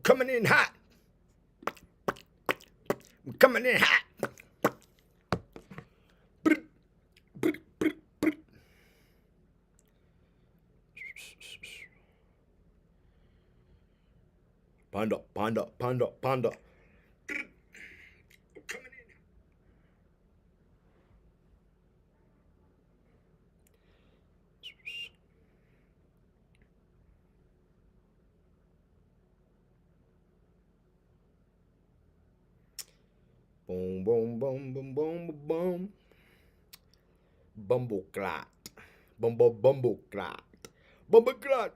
coming in hot. I'm coming in hot. Panda, panda, panda, panda. I'm coming in. Boom, boom, boom, boom, boom, boom. Bumbleclot. Bumbleclot. Bumbleclot.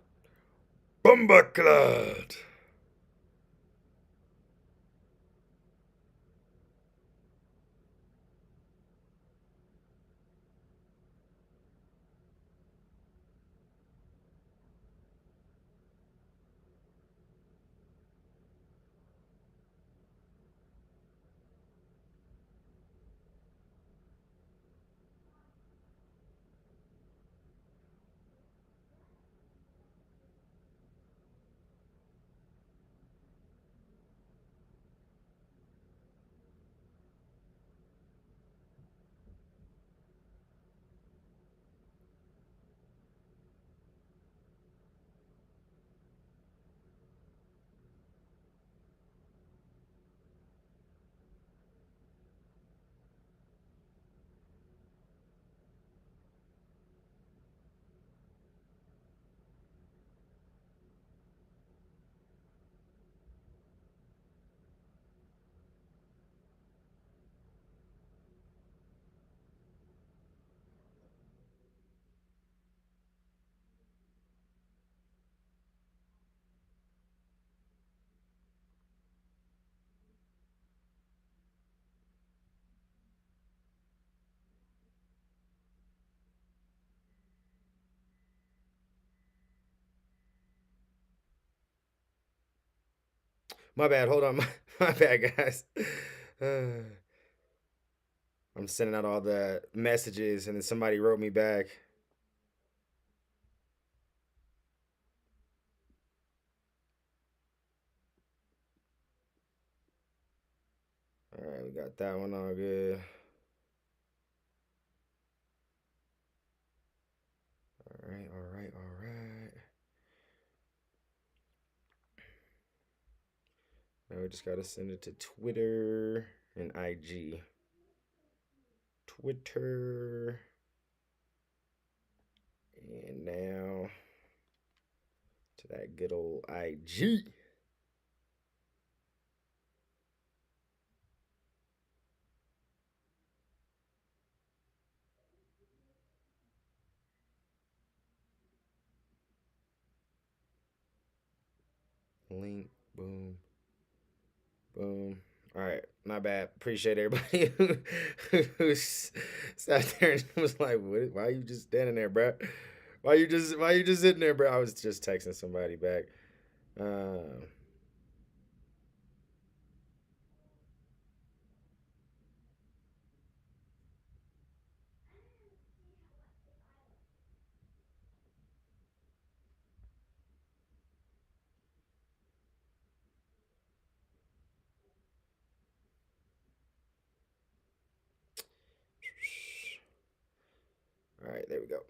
Bumbleclot. My bad. Hold on. My bad, guys. I'm sending out all the messages, and then somebody wrote me back. All right, we got that one all good. All right, all right, all right. Now we just gotta send it to Twitter and IG. Twitter. And now to that good old IG. Link, boom, boom. All right, my bad. Appreciate everybody who sat there and was like, "Why are you just standing there, bro? Why you just sitting there, bro?" I was just texting somebody back. Um, all right, there we go.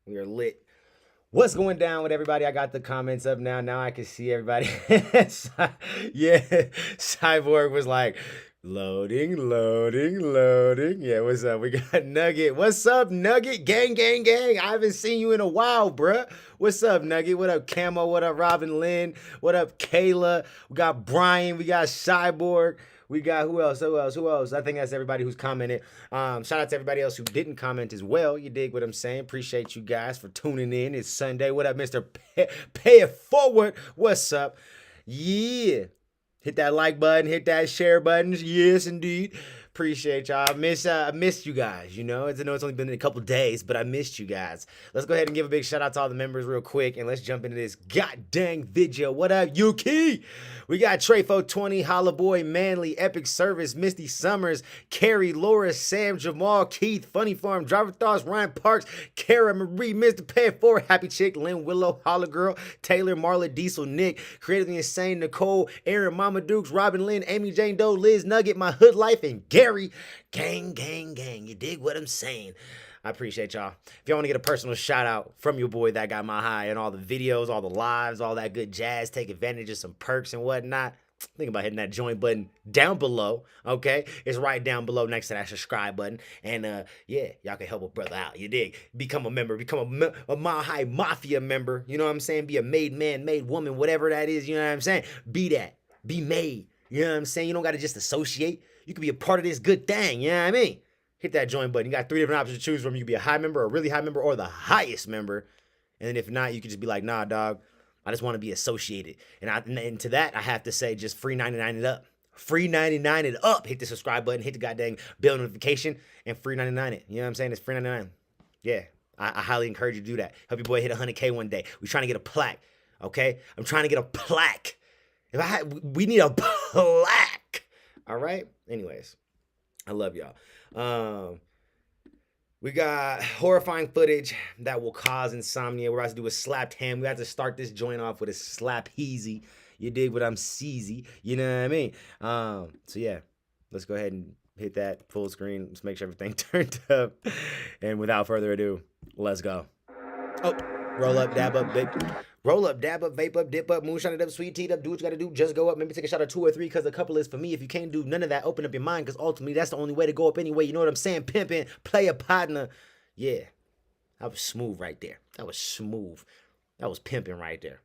We are lit. What's going down with everybody? I got the comments up now. Now I can see everybody. Yeah, Cyborg was like, loading, loading, loading. Yeah, what's up? We got Nugget. What's up, Nugget? Gang, gang, gang. I haven't seen you in a while, bruh. What's up, Nugget? What up, Camo? What up, Robin Lynn? What up, Kayla? We got Brian. We got Cyborg. We got who else? Who else? Who else? I think that's everybody who's commented. Shout out to everybody else who didn't comment as well. You dig what I'm saying? Appreciate you guys for tuning in. It's Sunday. What up, Mr. Pay It Forward? What's up? Yeah. Hit that like button. Hit that share button. Yes, indeed. Appreciate y'all. I missed you guys. You know, I know it's only been a couple days, but I missed you guys. Let's go ahead and give a big shout out to all the members real quick, and let's jump into this god dang video. What up, Yuki? We got Trefo20, Holla Boy, Manly, Epic Service, Misty Summers, Carrie, Laura, Sam, Jamal, Keith, Funny Farm, Driver Thoughts, Ryan Parks, Kara, Marie, Mr. Pay It Forward, Happy Chick, Lynn Willow, Holla Girl, Taylor, Marla, Diesel, Nick, Creatively Insane, Nicole, Aaron, Mama Dukes, Robin Lynn, Amy Jane Doe, Liz Nugget, My Hood Life, and Gary. Gang, gang, gang. You dig what I'm saying? I appreciate y'all. If y'all want to get a personal shout out from your boy, That Guy My High, and all the videos, all the lives, all that good jazz, take advantage of some perks and whatnot, think about hitting that join button down below, okay? It's right down below next to that subscribe button. And yeah, y'all can help a brother out. You dig? Become a member. Become a Mile High Mafia member. You know what I'm saying? Be a made man, made woman, whatever that is. You know what I'm saying? Be that. Be made. You know what I'm saying? You don't got to just associate. You can be a part of this good thing. You know what I mean? Hit that join button. You got 3 different options to choose from. You can be a high member, a really high member, or the highest member. And then if not, you can just be like, nah, dog, I just want to be associated. And to that, I have to say just free 99 it up. Free 99 it up. Hit the subscribe button. Hit the goddamn bell notification. And free 99 it. You know what I'm saying? It's free 99. Yeah. I highly encourage you to do that. Help your boy hit 100K one day. We're trying to get a plaque. Okay? I'm trying to get a plaque. We need a plaque. All right? Anyways, I love y'all. We got horrifying footage that will cause insomnia. We're about to do a slapped ham. We have to start this joint off with a slap heezy. You dig what I'm seezy. You know what I mean? So yeah, let's go ahead and hit that full screen. Let's make sure everything turned up. And without further ado, let's go. Oh, roll up, dab up, big. Roll up, dab up, vape up, dip up, moonshine it up, sweet tea up, do what you gotta do, just go up, maybe take a shot of 2 or 3, because a couple is for me. If you can't do none of that, open up your mind, because ultimately that's the only way to go up anyway. You know what I'm saying? Pimping, play a partner. Yeah, that was smooth right there. That was smooth. That was pimping right there.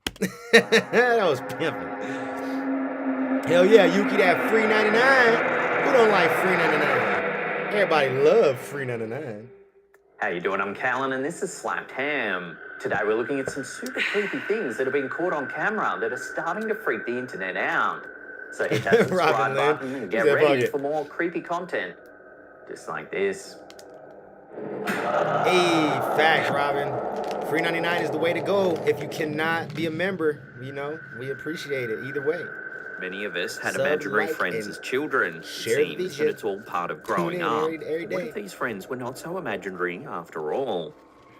That was pimping. Hell yeah, Yuki, that free 99. Who don't like free 99? Everybody love free 99. How you doing? I'm Callan, and this is Slapped Ham. Today we're looking at some super creepy things that have been caught on camera that are starting to freak the internet out. So hit that subscribe button and get ready for more creepy content. Just like this. Hey, facts, Robin. Free 99 is the way to go. If you cannot be a member, you know, we appreciate it either way. Many of us had imaginary friends as children. It seems that it's all part of growing up. What if these friends were not so imaginary after all?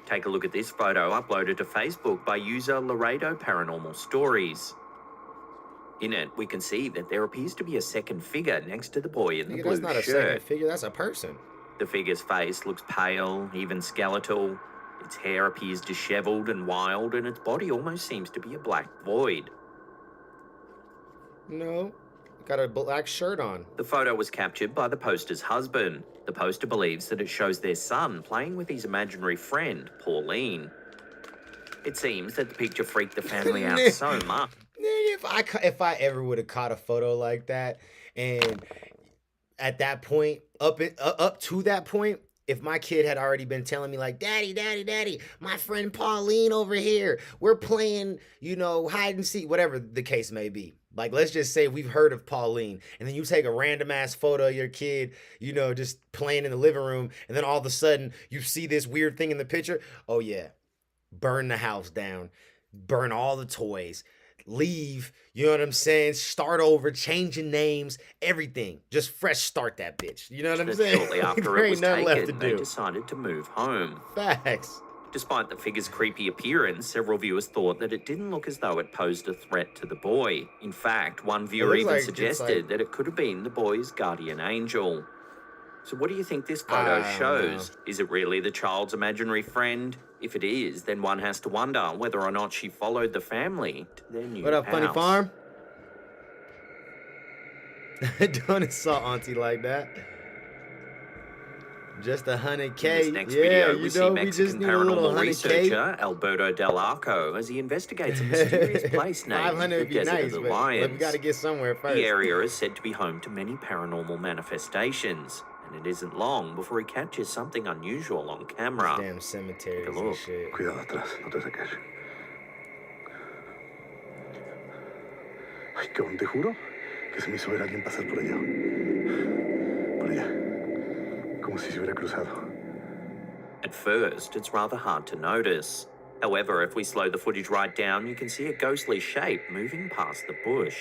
Take a look at this photo uploaded to Facebook by user Laredo Paranormal Stories. In it, we can see that there appears to be a second figure next to the boy in the blue shirt. That's not a second figure, that's a person. The figure's face looks pale, even skeletal. Its hair appears disheveled and wild, and its body almost seems to be a black void. No, got a black shirt on. The photo was captured by the poster's husband. The poster believes that it shows their son playing with his imaginary friend, Pauline. It seems that the picture freaked the family out so much. If I ever would have caught a photo like that, and at that point, up to that point, if my kid had already been telling me like, Daddy, my friend Pauline over here, we're playing, you know, hide and seek, whatever the case may be. Like, let's just say we've heard of Pauline, and then you take a random ass photo of your kid, you know, just playing in the living room, and then all of a sudden you see this weird thing in the picture. Oh yeah, burn the house down, burn all the toys, leave, you know what I'm saying? Start over, changing names, everything. Just fresh start that bitch. You know what I'm saying? Shortly after it was taken, they decided to move home. Facts. Despite the figure's creepy appearance, several viewers thought that it didn't look as though it posed a threat to the boy. In fact, one viewer even suggested that it could have been the boy's guardian angel. So what do you think this photo shows? Is it really the child's imaginary friend? If it is, then one has to wonder whether or not she followed the family to their new house. What up, Funny Farm? Don't insult Auntie like that. Just 100K. In this next video, we see Mexican paranormal researcher Alberto Del Arco as he investigates a mysterious place named the Desert of the Lions. We got to get somewhere first. The area is said to be home to many paranormal manifestations, and it isn't long before he catches something unusual on camera. Damn cemeteries and shit. Cuidado atrás, no te saques. Ay, cabrón, te juro que se me hizo ver a alguien pasar por allá. Por allá. como si se hubiera cruzado. At first, it's rather hard to notice. However, if we slow the footage right down, you can see a ghostly shape moving past the bush.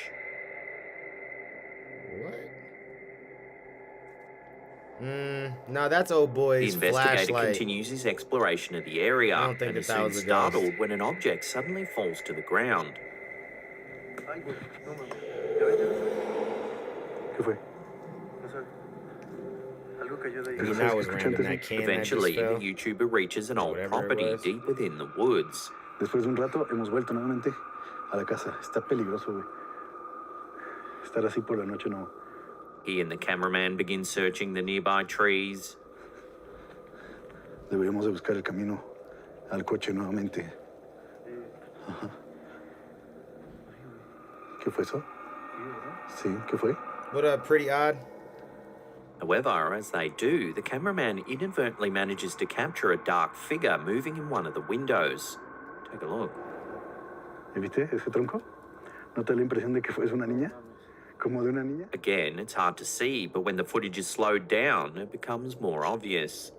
What? No, that's old boy's The investigator flashlight. continues his exploration of the area I don't think and is that soon was a ghost. startled when an object suddenly falls to the ground. ¿Qué fue? You know it was random, that can Eventually, that just fell. the YouTuber reaches an old Whatever it property was. deep within the woods. Después de un rato hemos vuelto nuevamente a la casa. Está peligroso, güey. Estar así por la noche no. He and the cameraman begin searching the nearby trees. Deberíamos de buscar el camino al coche nuevamente. Ajá. ¿Qué fue eso? Sí, ¿qué fue? What up, pretty odd? However, as they do, the cameraman inadvertently manages to capture a dark figure moving in one of the windows. Take a look. ¿Viste ese tronco? ¿No te da la impresión de que fue una niña? ¿Como de una niña? Again, it's hard to see, but when the footage is slowed down, it becomes more obvious.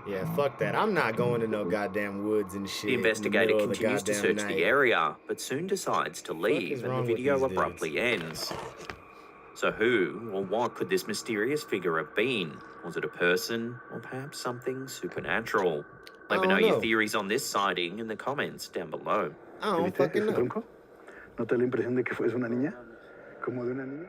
Yeah, fuck that. I'm not going to no goddamn woods and shit. The investigator in the middle of continues to goddamn search night. the area, but soon decides to leave, is and the wrong with video these abruptly ends. So who or what could this mysterious figure have been? Was it a person, or perhaps something supernatural? Let me know your theories on this sighting in the comments down below. I don't ¿Viste fucking ese know. tronco? ¿No te da la impresión de que fue una niña? ¿Como de una niña?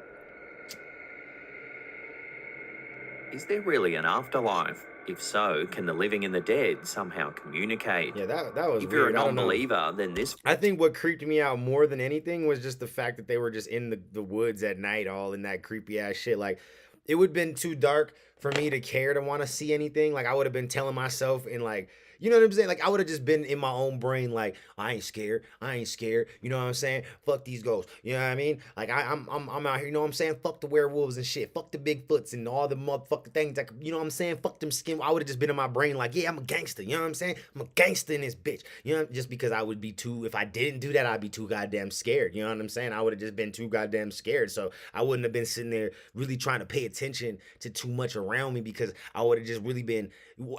Is there really an afterlife? If so, can the living and the dead somehow communicate? Yeah, that was If you're a weird. I don't know. non-believer, then this... I think what creeped me out more than anything was just the fact that they were just in the woods at night, all in that creepy ass shit. Like, it would have been too dark for me to care to want to see anything. Like, I would have been telling myself in like, you know what I'm saying? Like, I would have just been in my own brain, like, I ain't scared. You know what I'm saying? Fuck these ghosts. You know what I mean? Like, I'm out here, you know what I'm saying? Fuck the werewolves and shit. Fuck the Bigfoots and all the motherfucking things. That, you know what I'm saying? Fuck them skin. I would have just been in my brain, like, yeah, I'm a gangster. You know what I'm saying? I'm a gangster in this bitch. You know, just because I would be too, if I didn't do that, I'd be too goddamn scared. You know what I'm saying? I would have just been too goddamn scared. So I wouldn't have been sitting there really trying to pay attention to too much around me, because I would have just really been,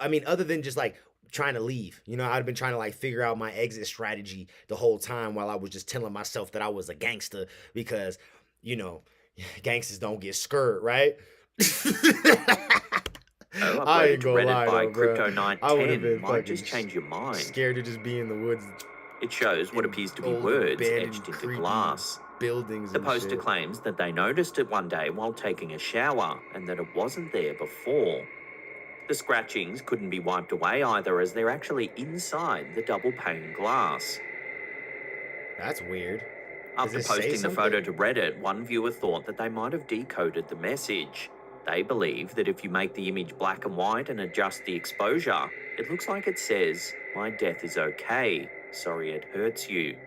I mean, other than just like, trying to leave, you know, I'd been trying to like figure out my exit strategy the whole time while I was just telling myself that I was a gangster, because, you know, gangsters don't get scared, right? I ain't gonna lie, by bro. I would have been might just change your mind. Scared to just be in the woods. It shows what appears to be words etched into glass. Buildings. The poster claims that they noticed it one day while taking a shower and that it wasn't there before. The scratchings couldn't be wiped away either, as they're actually inside the double pane glass. That's weird. After posting the photo to Reddit, one viewer thought that they might have decoded the message. They believe that if you make the image black and white and adjust the exposure, it looks like it says, "My death is okay. Sorry it hurts you."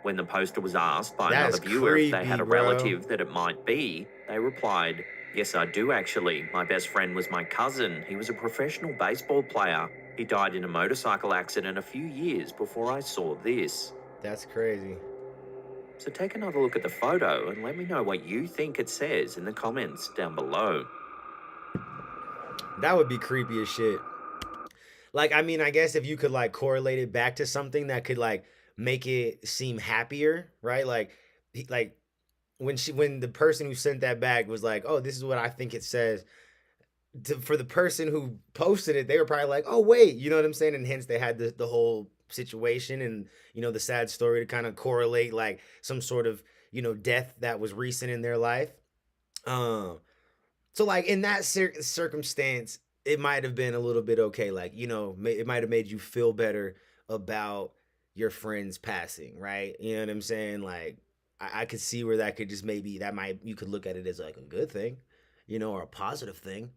When the poster was asked by another viewer if they had a relative that it might be, they replied, "Yes, I do actually. My best friend was my cousin. He was a professional baseball player. He died in a motorcycle accident a few years before I saw this." That's crazy. So take another look at the photo and let me know what you think it says in the comments down below. That would be creepy as shit. Like, I mean, I guess if you could like correlate it back to something that could like make it seem happier, right? Like when the person who sent that back was like, "Oh, this is what I think it says," for the person who posted it, they were probably like, "Oh, wait," you know what I'm saying? And hence they had the whole situation and, you know, the sad story to kind of correlate like some sort of, you know, death that was recent in their life. So like in that circumstance, it might have been a little bit okay. Like, you know, it might have made you feel better about your friend's passing, right? You know what I'm saying? Like, I could see where that could just maybe, you could look at it as like a good thing, you know, or a positive thing.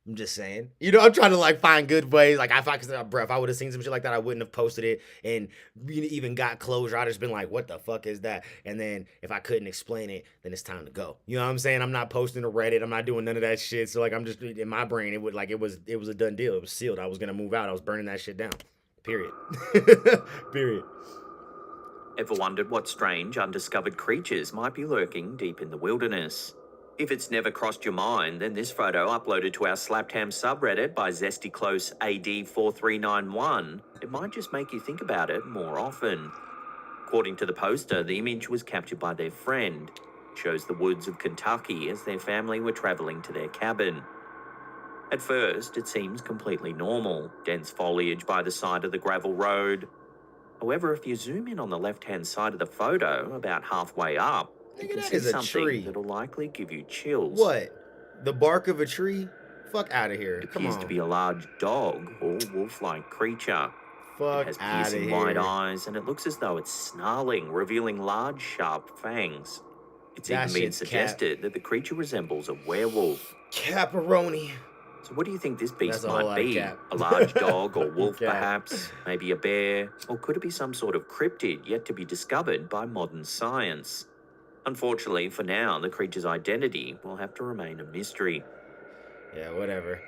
I'm just saying, you know, I'm trying to like find good ways. Like if I would have seen some shit like that, I wouldn't have posted it and even got closure. I'd just been like, what the fuck is that? And then if I couldn't explain it, then it's time to go. You know what I'm saying? I'm not posting to Reddit. I'm not doing none of that shit. So like, I'm just in my brain, it was a done deal. It was sealed. I was going to move out. I was burning that shit down. Period. Period. Ever wondered what strange, undiscovered creatures might be lurking deep in the wilderness? If it's never crossed your mind, then this photo uploaded to our Slapped Ham subreddit by ZestyClose AD4391, it might just make you think about it more often. According to the poster, the image was captured by their friend. It shows the woods of Kentucky as their family were travelling to their cabin. At first, it seems completely normal, dense foliage by the side of the gravel road. However, if you zoom in on the left-hand side of the photo, about halfway up, you can see something that'll likely give you chills. What? The bark of a tree? Fuck out of here. It appears to be a large dog or wolf-like creature. Fuck it has piercing wide eyes, and it looks as though it's snarling, revealing large, sharp fangs. It's even been suggested that the creature resembles a werewolf. Caparoni. So what do you think this beast might be? A large dog or wolf, perhaps? Maybe a bear? Or could it be some sort of cryptid yet to be discovered by modern science? Unfortunately, for now, the creature's identity will have to remain a mystery. Yeah, whatever.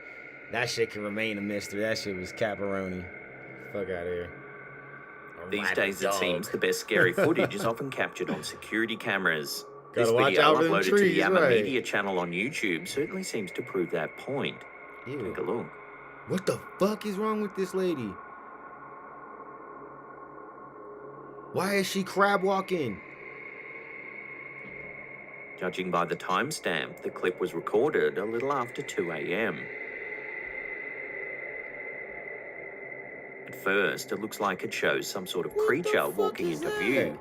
That shit can remain a mystery. That shit was caparoni. Fuck out of here. These days, it seems the best scary footage is often captured on security cameras. Gotta This watch video out for them uploaded trees, to the Yammer right. Media channel on YouTube certainly seems to prove that point. Ew. Take a look. What the fuck is wrong with this lady? Why is she crab walking? Judging by the timestamp, the clip was recorded a little after 2 a.m. At first, it looks like it shows some sort of creature walking into view.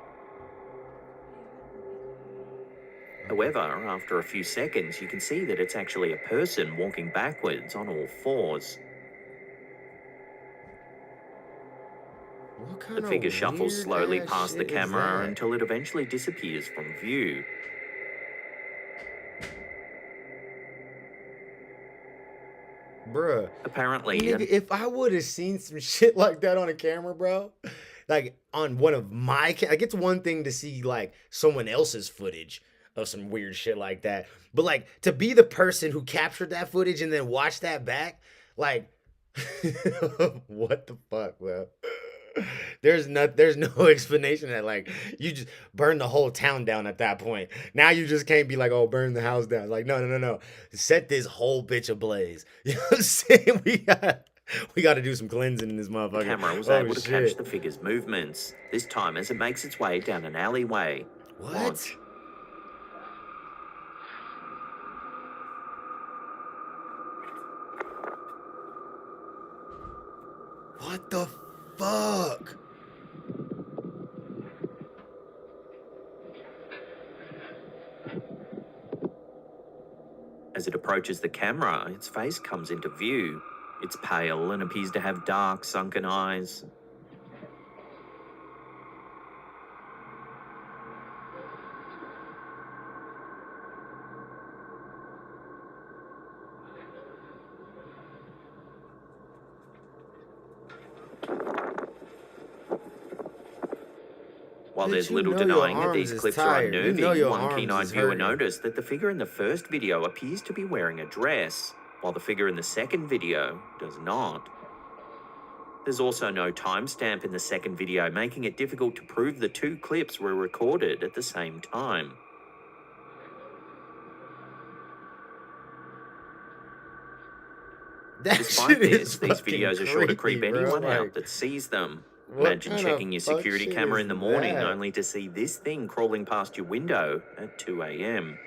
However, after a few seconds, you can see that it's actually a person walking backwards on all fours. The figure shuffles slowly past the camera until it eventually disappears from view. Bruh. Apparently, nigga, if I would have seen some shit like that on a camera, bro, like on one of my, like it's one thing to see like someone else's footage of some weird shit like that, but like to be the person who captured that footage and then watch that back, like, what the fuck, bro? There's no explanation that like you just burn the whole town down at that point. Now you just can't be like, oh, burn the house down. Like, no. Set this whole bitch ablaze. You know what I'm saying? We got to do some cleansing in this motherfucker. The camera was able to catch the figure's movements, this time as it makes its way down an alleyway. What? Watch. What the fuck? As it approaches the camera, its face comes into view. It's pale and appears to have dark, sunken eyes. While there's little denying that these clips are unnerving, one keen-eyed viewer noticed that the figure in the first video appears to be wearing a dress, while the figure in the second video does not. There's also no timestamp in the second video, making it difficult to prove the two clips were recorded at the same time. Despite this, these videos are sure to creep anyone out that sees them. Imagine checking your security camera in the morning only to see this thing crawling past your window at 2 a.m.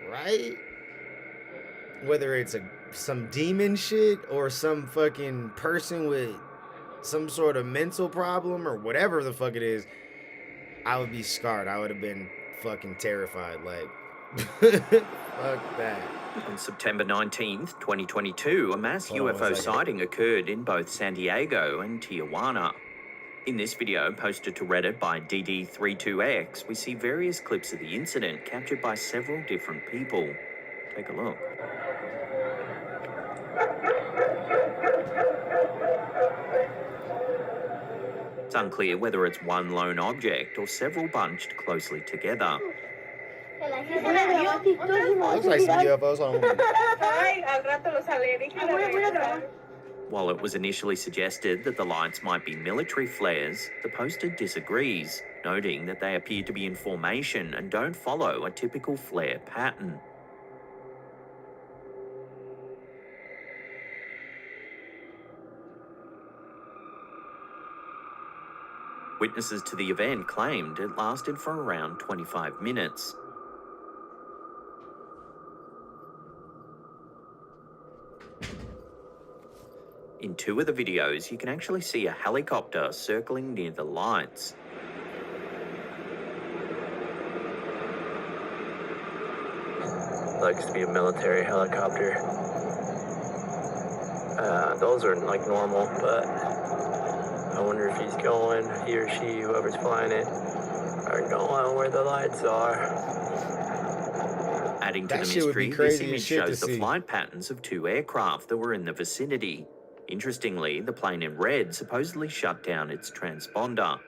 Right? Whether it's some demon shit or some fucking person with some sort of mental problem or whatever the fuck it is, I would be scarred. I would have been fucking terrified. Like, fuck that. On September 19th, 2022, a mass UFO sighting occurred in both San Diego and Tijuana. In this video, posted to Reddit by DD32X, we see various clips of the incident captured by several different people. Take a look. It's unclear whether it's one lone object or several bunched closely together. Looks like some UFOs on. While it was initially suggested that the lights might be military flares, the poster disagrees. noting that they appear to be in formation and don't follow a typical flare pattern. Witnesses to the event claimed it lasted for around 25 minutes. In two of the videos, you can actually see a helicopter circling near the lights. Likes to be a military helicopter. Those are like normal, but I wonder if he's going, he or she, whoever's flying it, are going where the lights are. Adding to That the shit would be mystery, this crazy as image shit to shows the see. flight patterns of two aircraft that were in the vicinity. Interestingly, the plane in red supposedly shut down its transponder.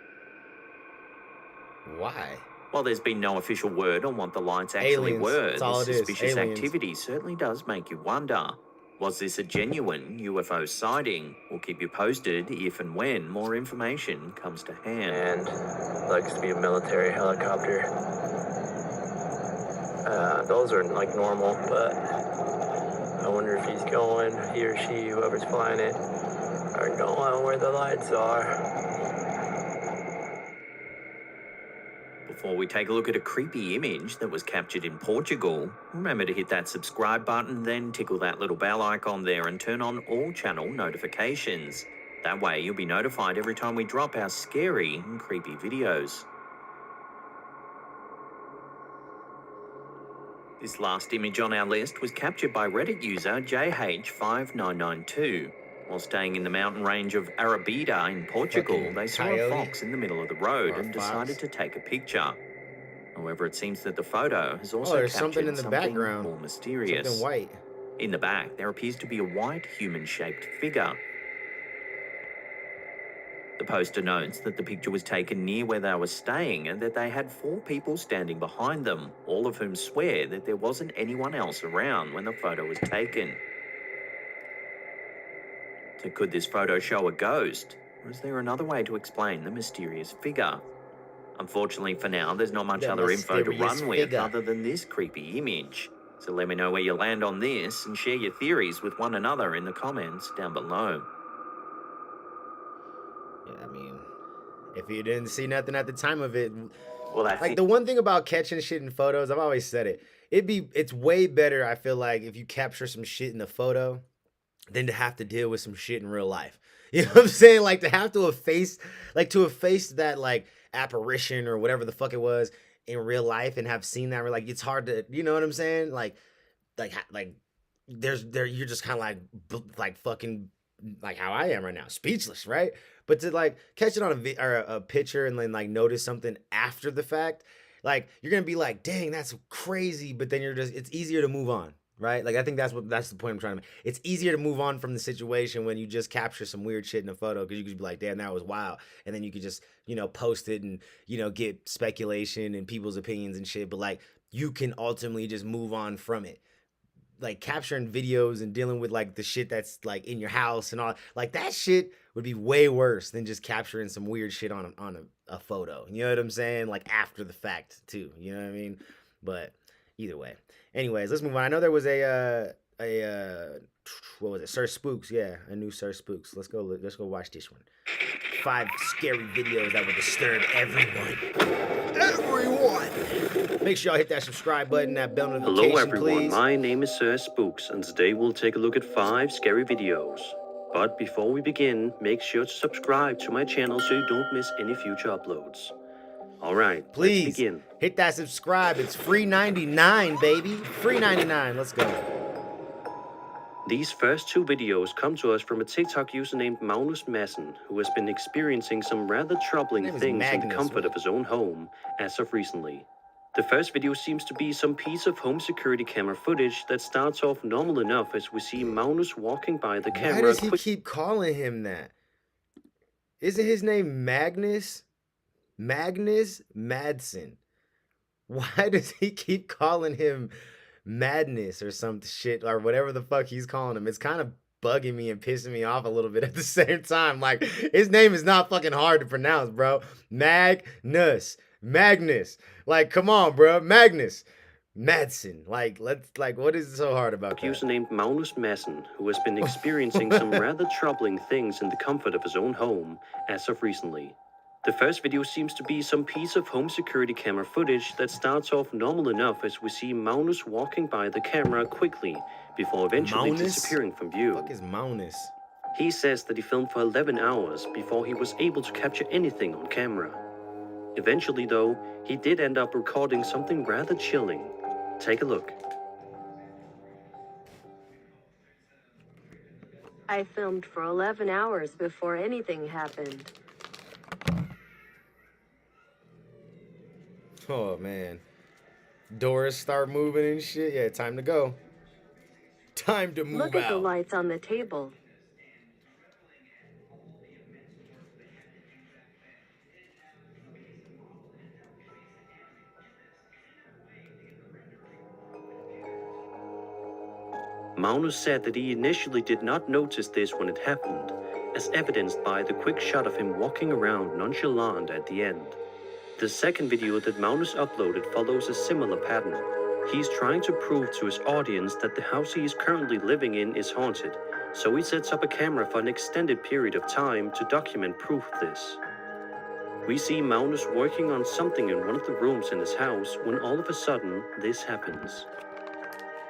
Why? While there's been no official word on what the lights actually Aliens. were, That's all this it is. suspicious Aliens. activity certainly does make you wonder. Was this a genuine UFO sighting? We'll keep you posted if and when more information comes to hand. And likes to be a military helicopter. Those are like normal, but I wonder if he's going, he or she, whoever's flying it, are going where the lights are. Before we take a look at a creepy image that was captured in Portugal, remember to hit that subscribe button, then tickle that little bell icon there and turn on all channel notifications. That way you'll be notified every time we drop our scary and creepy videos. This last image on our list was captured by Reddit user JH5992. While staying in the mountain range of Arabida in Portugal, Fucking they saw coyote. a fox in the middle of the road Or a and fox. decided to take a picture. However, it seems that the photo has also there's captured something in the background. more mysterious. Something white. In the back, there appears to be a white human-shaped figure. The poster notes that the picture was taken near where they were staying and that they had 4 people standing behind them, all of whom swear that there wasn't anyone else around when the photo was taken. So could this photo show a ghost? Or is there another way to explain the mysterious figure? Unfortunately for now, there's not much The other info to mysterious run with figure. other than this creepy image. So let me know where you land on this and share your theories with one another in the comments down below. Yeah, I mean, if you didn't see nothing at the time of it, Well, that's like the one thing about catching shit in photos, I've always said it. It's way better, I feel like, if you capture some shit in the photo than to have to deal with some shit in real life. You know what I'm saying? Like to have to efface that like apparition or whatever the fuck it was in real life and have seen that. Like it's hard to, you know what I'm saying? Like you're just kind of like fucking like how I am right now, speechless, right? But to like catch it on a picture and then like notice something after the fact, like you're gonna be like, dang, that's crazy. But then it's easier to move on, right? Like I think that's the point I'm trying to make. It's easier to move on from the situation when you just capture some weird shit in a photo because you could be like, damn, that was wild, and then you could just post it and get speculation and people's opinions and shit. But like you can ultimately just move on from it. Like capturing videos and dealing with like the shit that's like in your house and all, like that shit would be way worse than just capturing some weird shit on a photo. You know what I'm saying? Like after the fact too. You know what I mean? But either way. Anyways, let's move on. I know there was a what was it? Sir Spooks. Yeah, a new Sir Spooks. Let's go watch this one. 5 scary videos that will disturb everyone. Make sure y'all hit that subscribe button, that bell notification, Hello everyone, please. my name is Sir Spooks, and today we'll take a look at 5 scary videos. But before we begin, make sure to subscribe to my channel so you don't miss any future uploads. Alright, Please let's begin. hit that subscribe. It's free 99, baby. Free 99. Let's go. These first 2 videos come to us from a TikTok user named Magnus Madsen, who has been experiencing some rather troubling His name is things in the Magnus, comfort right? of his own home as of recently. The first video seems to be some piece of home security camera footage that starts off normal enough as we see Magnus walking by the Why camera. does he keep calling him that? Isn't his name Magnus? Magnus Madsen. Why does he keep calling him Madness or some shit or whatever the fuck he's calling him? It's kind of bugging me and pissing me off a little bit at the same time. Like, his name is not fucking hard to pronounce, bro. Magnus. Like, come on, bro. Magnus. Madsen. Like, what is so hard about that? User named Magnus Madsen, who has been experiencing some rather troubling things in the comfort of his own home as of recently. The first video seems to be some piece of home security camera footage that starts off normal enough as we see Magnus walking by the camera quickly before eventually disappearing from view. What the fuck is Magnus? He says that he filmed for 11 hours before he was able to capture anything on camera. Eventually, though, he did end up recording something rather chilling. Take a look. I filmed for 11 hours before anything happened. Oh, man. Doors start moving and shit. Yeah, time to go. Time to move out. Look at the lights on the table. Magnus said that he initially did not notice this when it happened, as evidenced by the quick shot of him walking around nonchalant at the end. The second video that Magnus uploaded follows a similar pattern. He's trying to prove to his audience that the house he is currently living in is haunted, so he sets up a camera for an extended period of time to document proof of this. We see Magnus working on something in one of the rooms in his house when all of a sudden this happens.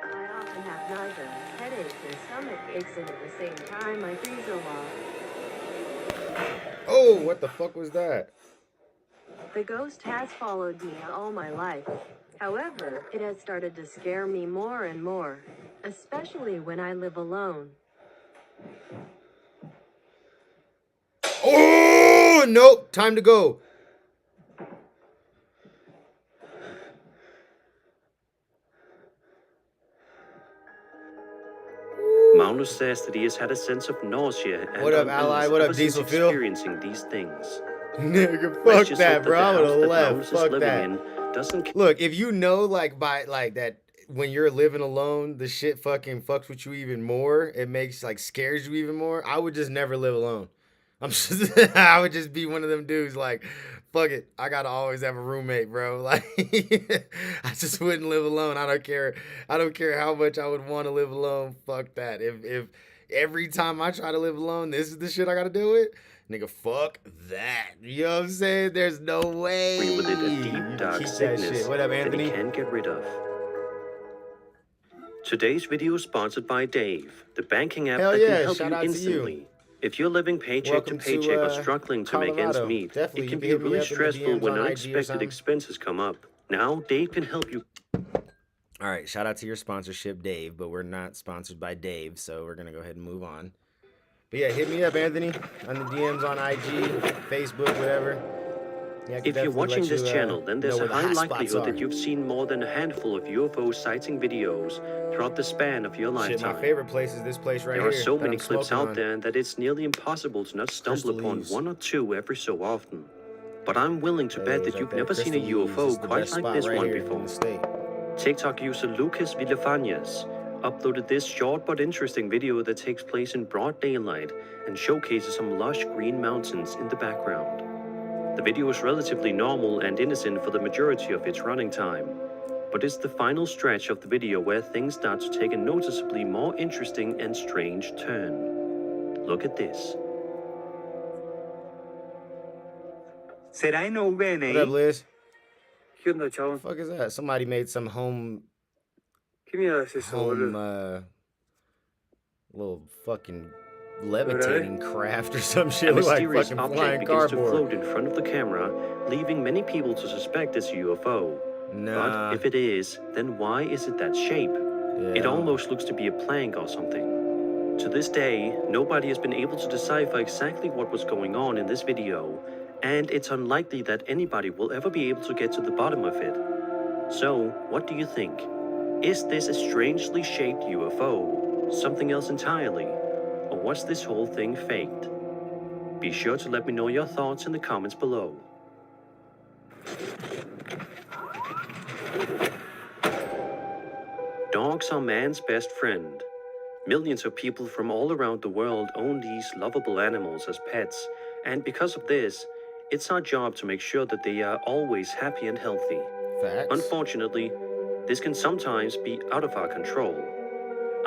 I often have nausea, headaches, and stomach aches, and at the same time I freeze a lot. Oh, what the fuck was that? The ghost has followed me all my life. However, it has started to scare me more and more, especially when I live alone. Oh, nope. Time to go. Magnus says that he has had a sense of nausea and What up, ally? What up, Diesel Phil? Experiencing these things. Nigga, Let's fuck just that, hope bro. I the would house have that left. Magnus is Fuck living that. in doesn't. Look, if you know, like, that when you're living alone, the shit fucking fucks with you even more. It makes, like, scares you even more. I would just never live alone. I would just be one of them dudes, like, fuck it. I gotta always have a roommate, bro. Like, I just wouldn't live alone. I don't care how much I would want to live alone. Fuck that. If every time I try to live alone, this is the shit I gotta deal with. Nigga, fuck that. You know what I'm saying? There's no way. Bring with it a you deep, can dark keep that sickness shit. What up, that Anthony? he can't get rid of. Today's video is sponsored by Dave, the banking app Hell that yeah, can help shout you out to you. instantly. If you're living paycheck Welcome to to, paycheck or struggling to make ends Colorado. meet, Definitely, it you can can be hit me really up in the stressful DMs when on IG or unexpected something. expenses come up. Now, Dave can help you. All right, shout out to your sponsorship, Dave, but we're not sponsored by Dave, so we're going to go ahead and move on. But yeah, hit me up, Anthony, on the DMs on IG, Facebook, whatever. Yeah, I can If you're definitely watching let this you, channel, then there's know a where the high hot spots likelihood that are. you've seen more than a handful of UFO sighting videos throughout the span of your Shit, lifetime. my favorite place is this place right There are here. so that many I'm clips smoking out on. there that it's nearly impossible to not stumble Crystal upon leaves. one or two every so often. But I'm willing to There bet it is that right you've there. never seen a Crystal leaves. It's UFO the quite best like spot this right one here in before. the state. TikTok user Lucas Villafanias uploaded this short but interesting video that takes place in broad daylight and showcases some lush green mountains in the background. The video is relatively normal and innocent for the majority of its running time, but it's the final stretch of the video where things start to take a noticeably more interesting and strange turn. Look at this. ¿Será NVN What up, Liz? ¿Qué onda, chavo? What the fuck is that? Somebody made some home, ¿Qué mierda es eso, boludo? little fucking levitating craft or some shit. A Look like mysterious fucking object flying begins to cardboard. float in front of the camera, leaving many people to suspect it's a UFO. Nah. But if it is, then why is it that shape? It Yeah. almost looks to be a plank or something. To this day, nobody has been able to decipher exactly what was going on in this video, and it's unlikely that anybody will ever be able to get to the bottom of it. So, what do you think? Is this a strangely shaped UFO? Something else entirely? Or was this whole thing faked? Be sure to let me know your thoughts in the comments below. Dogs are man's best friend. Millions of people from all around the world own these lovable animals as pets, and because of this, it's our job to make sure that they are always happy and healthy. Facts. Unfortunately, this can sometimes be out of our control.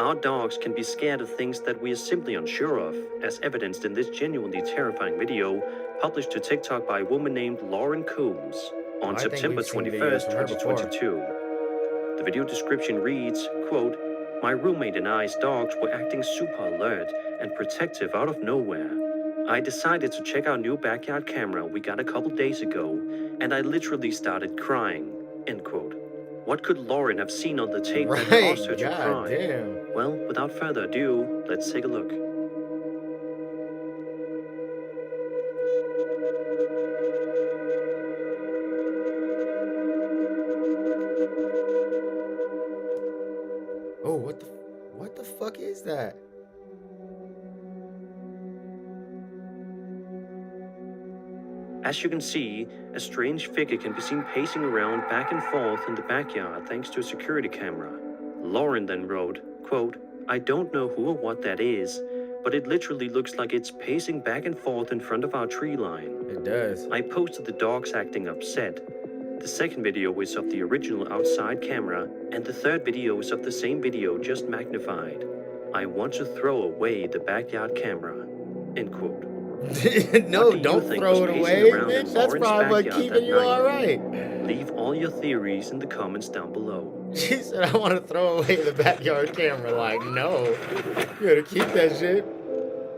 Our dogs can be scared of things that we are simply unsure of, as evidenced in this genuinely terrifying video published to TikTok by a woman named Lauren Coombs on September 21st, 2022. The video description reads, quote, "My roommate and I's dogs were acting super alert and protective out of nowhere. I decided to check our new backyard camera we got a couple days ago, and I literally started crying," end quote. What could Lauren have seen on the tape that caused her to cry? Damn. Well, without further ado, let's take a look. Oh, what the fuck is that? As you can see, a strange figure can be seen pacing around back and forth in the backyard thanks to a security camera. Lauren then wrote, quote, "I don't know who or what that is, but it literally looks like it's pacing back and forth in front of our tree line." It does. I posted the dogs acting upset. The second video is of the original outside camera, and the third video is of the same video just magnified. I want to throw away the backyard camera, end quote. No, do don't think throw was it pacing away, around in bitch. That's Lauren's probably what backyard keeping that you night? all right. Leave all your theories in the comments down below. She said, "I want to throw away the backyard camera." Like, no, you gotta keep that shit.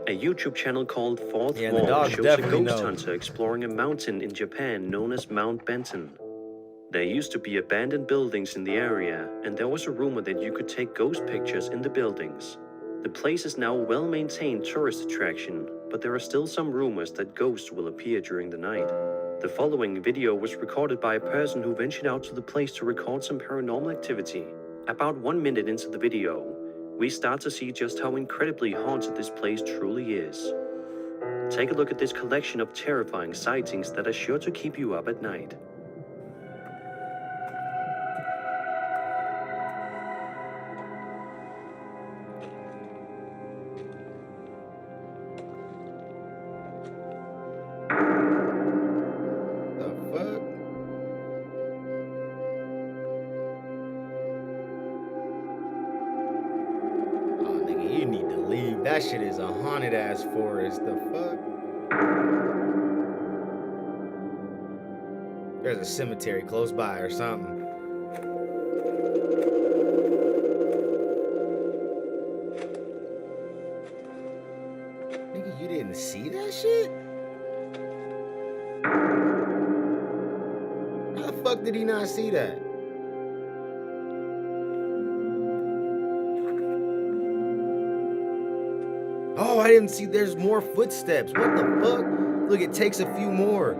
A YouTube channel called Fourth Yeah, the Wall dogs shows a definitely ghost know. hunter exploring a mountain in Japan known as Mount Benton. There used to be abandoned buildings in the area, and there was a rumor that you could take ghost pictures in the buildings. The place is now a well-maintained tourist attraction, but there are still some rumors that ghosts will appear during the night. The following video was recorded by a person who ventured out to the place to record some paranormal activity. About 1 minute into the video, we start to see just how incredibly haunted this place truly is. Take a look at this collection of terrifying sightings that are sure to keep you up at night. The fuck? Oh, nigga, you need to leave. That shit is a haunted ass forest. The fuck? There's a cemetery close by or something. Nigga, you didn't see that shit? How the fuck did he not see that? Oh, I didn't see. There's more footsteps. What the fuck? Look, it takes a few more.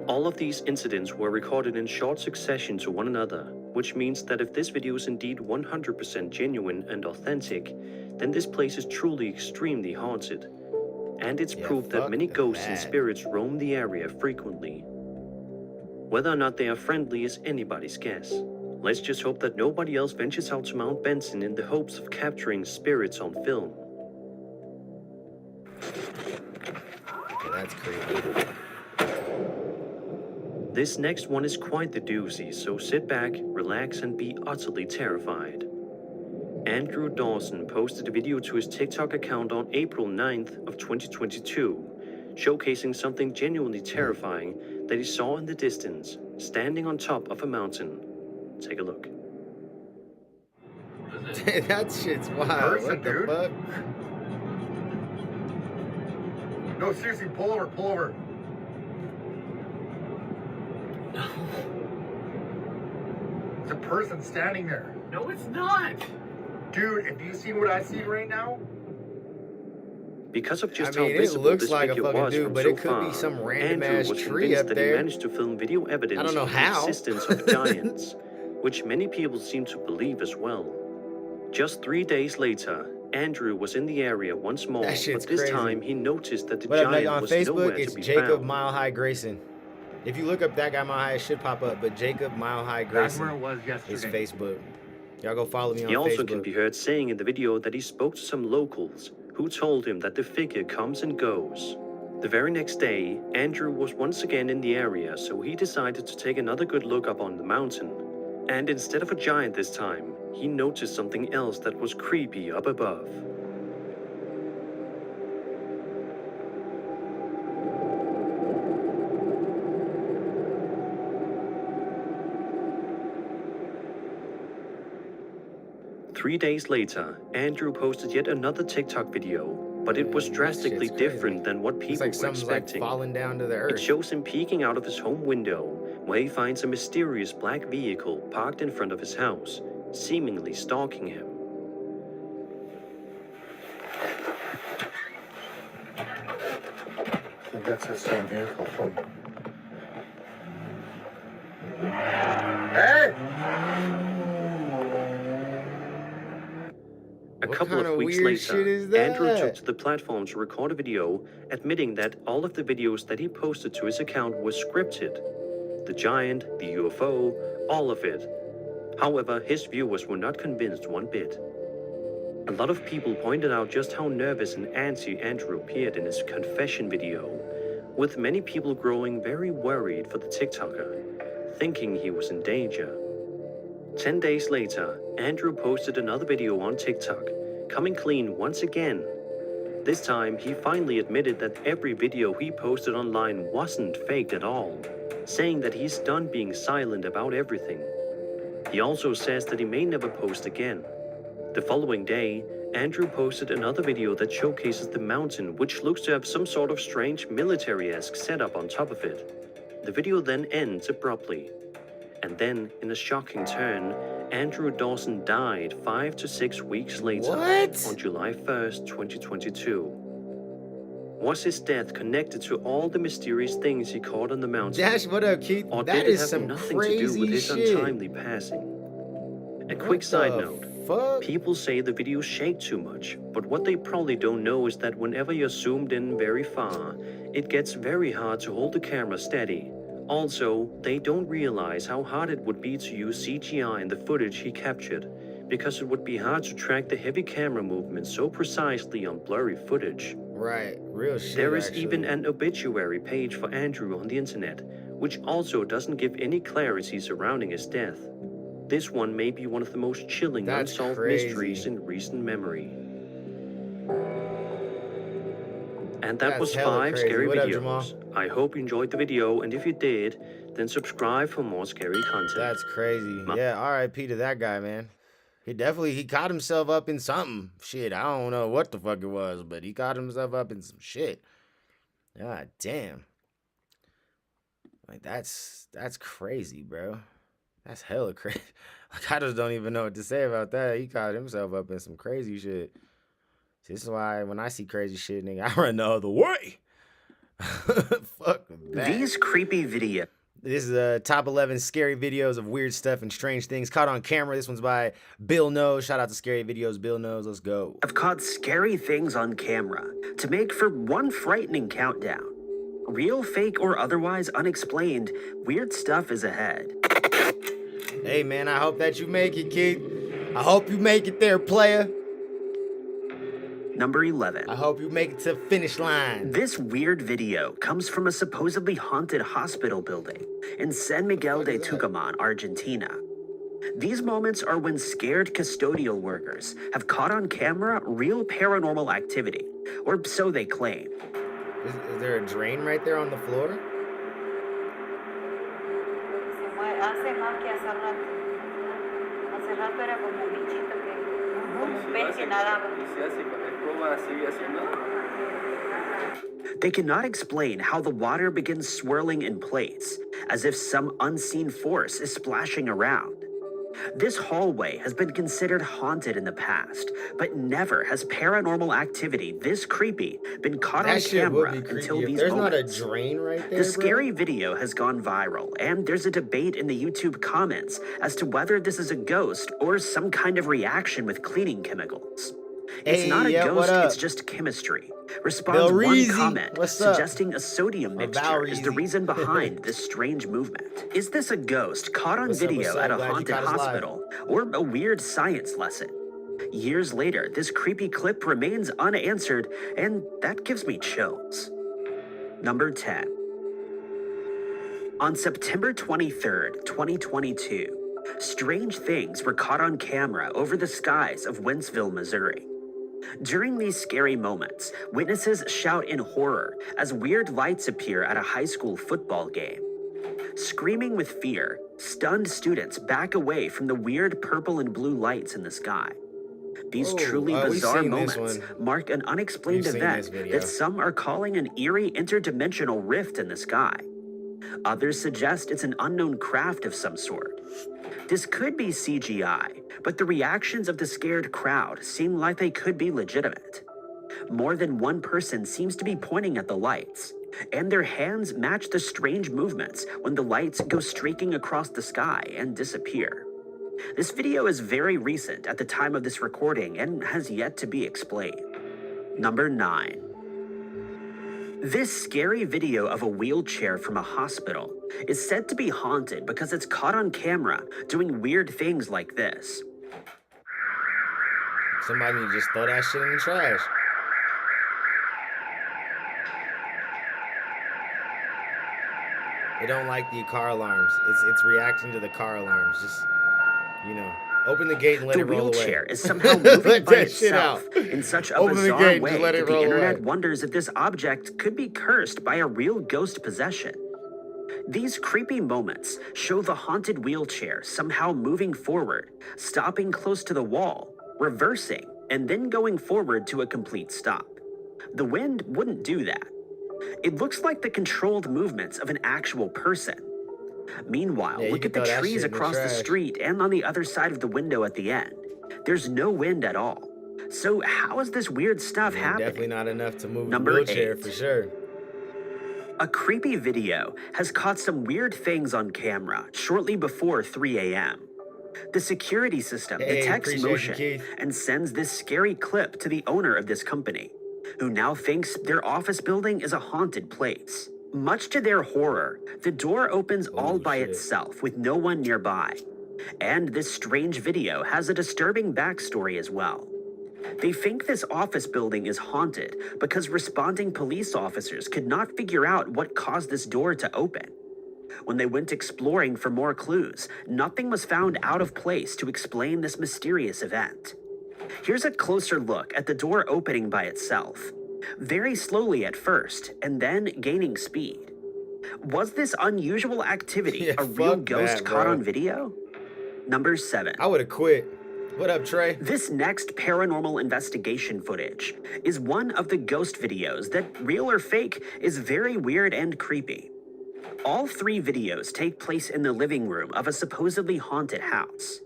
All of these incidents were recorded in short succession to one another, which means that if this video is indeed 100% genuine and authentic, then this place is truly extremely haunted. And it's proof that many ghosts and spirits roam the area frequently. Whether or not they are friendly is anybody's guess. Let's just hope that nobody else ventures out to Mount Benton in the hopes of capturing spirits on film. Yeah, that's creepy. This next one is quite the doozy, so sit back, relax, and be utterly terrified. Andrew Dawson posted a video to his TikTok account on April 9th of 2022, showcasing something genuinely terrifying that he saw in the distance, standing on top of a mountain. Take a look. That shit's wild. What the fuck? No, seriously, pull over, pull over. No. It's a person standing there. No, it's not. Dude, have you seen what I see right now? Because of just I mean, how it visible looks this like a video fucking was dude, from but so it could far, be some random Andrew ass was tree convinced up that there. he managed to film video evidence I don't know of how. the existence of giants, which many people seem to believe as well. Just 3 days later, Andrew was in the area once more, That but shit's this crazy. time he noticed that the What up, giant nigga? On was nowhere Facebook, to it's be Jacob found. Mile High Grayson. If you look up That Guy Mile High, it should pop up. But Jacob Mile High That's where Grayson it was is yesterday. Facebook. Y'all go follow me on He also Facebook. can be heard saying in the video that he spoke to some locals who told him that the figure comes and goes. The very next day, Andrew was once again in the area, so he decided to take another good look up on the mountain. And instead of a giant this time, he noticed something else that was creepy up above. Three days later, Andrew posted yet another TikTok video, but it was drastically different than what people were expecting. Like falling down to the earth. It shows him peeking out of his home window, where he finds a mysterious black vehicle parked in front of his house, seemingly stalking him. I think that's the same vehicle from... Hey! A couple of weeks later, Andrew took to the platform to record a video, admitting that all of the videos that he posted to his account were scripted. The giant, the UFO, all of it. However, his viewers were not convinced one bit. A lot of people pointed out just how nervous and antsy Andrew appeared in his confession video, with many people growing very worried for the TikToker, thinking he was in danger. 10 days later, Andrew posted another video on TikTok, coming clean once again. This time, he finally admitted that every video he posted online wasn't faked at all, saying that he's done being silent about everything. He also says that he may never post again. The following day, Andrew posted another video that showcases the mountain, which looks to have some sort of strange military-esque setup on top of it. The video then ends abruptly. And then, in a shocking turn, Andrew Dawson died 5 to 6 weeks later, on July 1st, 2022. Was his death connected to all the mysterious things he caught on the mountain? Dash, what up, Keith? Or That did it is have some nothing to do with his crazy shit. untimely passing? A quick side note. People say the videos shake too much, but what they probably don't know is that whenever you're zoomed in very far, it gets very hard to hold the camera steady. Also, they don't realize how hard it would be to use CGI in the footage he captured, because it would be hard to track the heavy camera movements so precisely on blurry footage. Right, real shit. There is even an obituary page for Andrew on the internet, which also doesn't give any clarity surrounding his death. This one may be one of the most chilling unsolved mysteries in recent memory. And that was 5 scary videos. I hope you enjoyed the video, and if you did, then subscribe for more scary content. That's crazy. Yeah, R.I.P. to that guy, man. He caught himself up in something. Shit, I don't know what the fuck it was, but he caught himself up in some shit. God damn. Like, that's crazy, bro. That's hella crazy. Like, I just don't even know what to say about that. He caught himself up in some crazy shit. This is why when I see crazy shit, nigga, I run the other way. Fuck that. These creepy videos. This is top 11 scary videos of weird stuff and strange things caught on camera. This one's by Bill Knows. Shout out to Scary Videos. Bill Knows. Let's go. I've caught scary things on camera to make for one frightening countdown. Real, fake, or otherwise unexplained, weird stuff is ahead. Hey, man, I hope that you make it, Keith. I hope you make it there, player. Number 11. I hope you make it to the finish line. This weird video comes from a supposedly haunted hospital building in San Miguel de Tucumán, Argentina. These moments are when scared custodial workers have caught on camera real paranormal activity, or so they claim. Is there a drain right there on the floor? They cannot explain how the water begins swirling in place, as if some unseen force is splashing around. This hallway has been considered haunted in the past, but never has paranormal activity this creepy been caught on camera until these There's moments. Not a drain right there, The scary video has gone viral, and there's a debate in the YouTube comments as to whether this is a ghost or some kind of reaction with cleaning chemicals. It's not a ghost, it's just chemistry, responds one Belreezy, comment what's up? suggesting a sodium mixture is the Valreezy. reason behind this strange movement. Is this a ghost caught on What's up, video what's up? at a Glad you haunted caught us live. hospital, or a weird science lesson? Years later, this creepy clip remains unanswered, and that gives me chills. Number 10. On September 23rd, 2022, strange things were caught on camera over the skies of Wentzville, Missouri. During these scary moments, witnesses shout in horror as weird lights appear at a high school football game. Screaming with fear, stunned students back away from the weird purple and blue lights in the sky. These truly bizarre moments mark an unexplained event that some are calling an eerie interdimensional rift in the sky. Others suggest it's an unknown craft of some sort. This could be CGI, but the reactions of the scared crowd seem like they could be legitimate. More than one person seems to be pointing at the lights, and their hands match the strange movements when the lights go streaking across the sky and disappear. This video is very recent at the time of this recording and has yet to be explained. Number 9. This scary video of a wheelchair from a hospital is said to be haunted because it's caught on camera doing weird things like this. Somebody need to just throw that shit in the trash. They don't like the car alarms. It's reacting to the car alarms. Just, you know, open the gate and let it roll away. The wheelchair is somehow moving by itself in such a bizarre way that the internet wonders if this object could be cursed by a real ghost possession. These creepy moments show the haunted wheelchair somehow moving forward, stopping close to the wall, reversing, and then going forward to a complete stop. The wind wouldn't do that. It looks like the controlled movements of an actual person. Meanwhile, look at the trees across the street and on the other side of the window at the end. There's no wind at all. So how is this weird stuff happening? Definitely not enough to move Number the wheelchair 8. for sure. A creepy video has caught some weird things on camera shortly before 3 a.m. The security system detects motion and sends this scary clip to the owner of this company, who now thinks their office building is a haunted place. Much to their horror, the door opens all by itself with no one nearby. And this strange video has a disturbing backstory as well. They think this office building is haunted because responding police officers could not figure out what caused this door to open. When they went exploring for more clues, nothing was found out of place to explain this mysterious event. Here's a closer look at the door opening by itself. Very slowly at first, and then gaining speed. Was this unusual activity a real ghost caught on video? Number 7. I would have quit. What up, Trey? This next paranormal investigation footage is one of the ghost videos that, real or fake, is very weird and creepy. All 3 videos take place in the living room of a supposedly haunted house.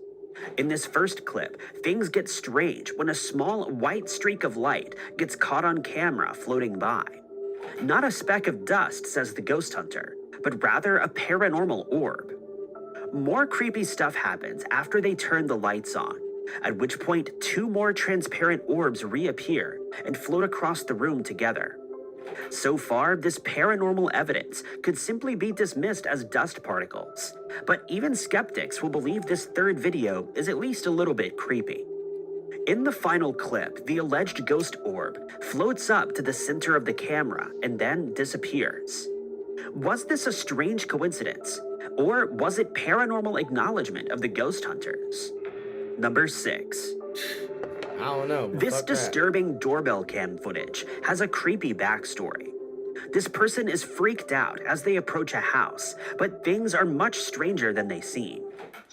In this first clip, things get strange when a small white streak of light gets caught on camera floating by. Not a speck of dust, says the ghost hunter, but rather a paranormal orb. More creepy stuff happens after they turn the lights on, at which point 2 more transparent orbs reappear and float across the room together. So far, this paranormal evidence could simply be dismissed as dust particles, but even skeptics will believe this third video is at least a little bit creepy. In the final clip, the alleged ghost orb floats up to the center of the camera and then disappears. Was this a strange coincidence, or was it paranormal acknowledgement of the ghost hunters? Number 6. I don't know. This disturbing doorbell cam footage has a creepy backstory. This person is freaked out as they approach a house, but things are much stranger than they seem.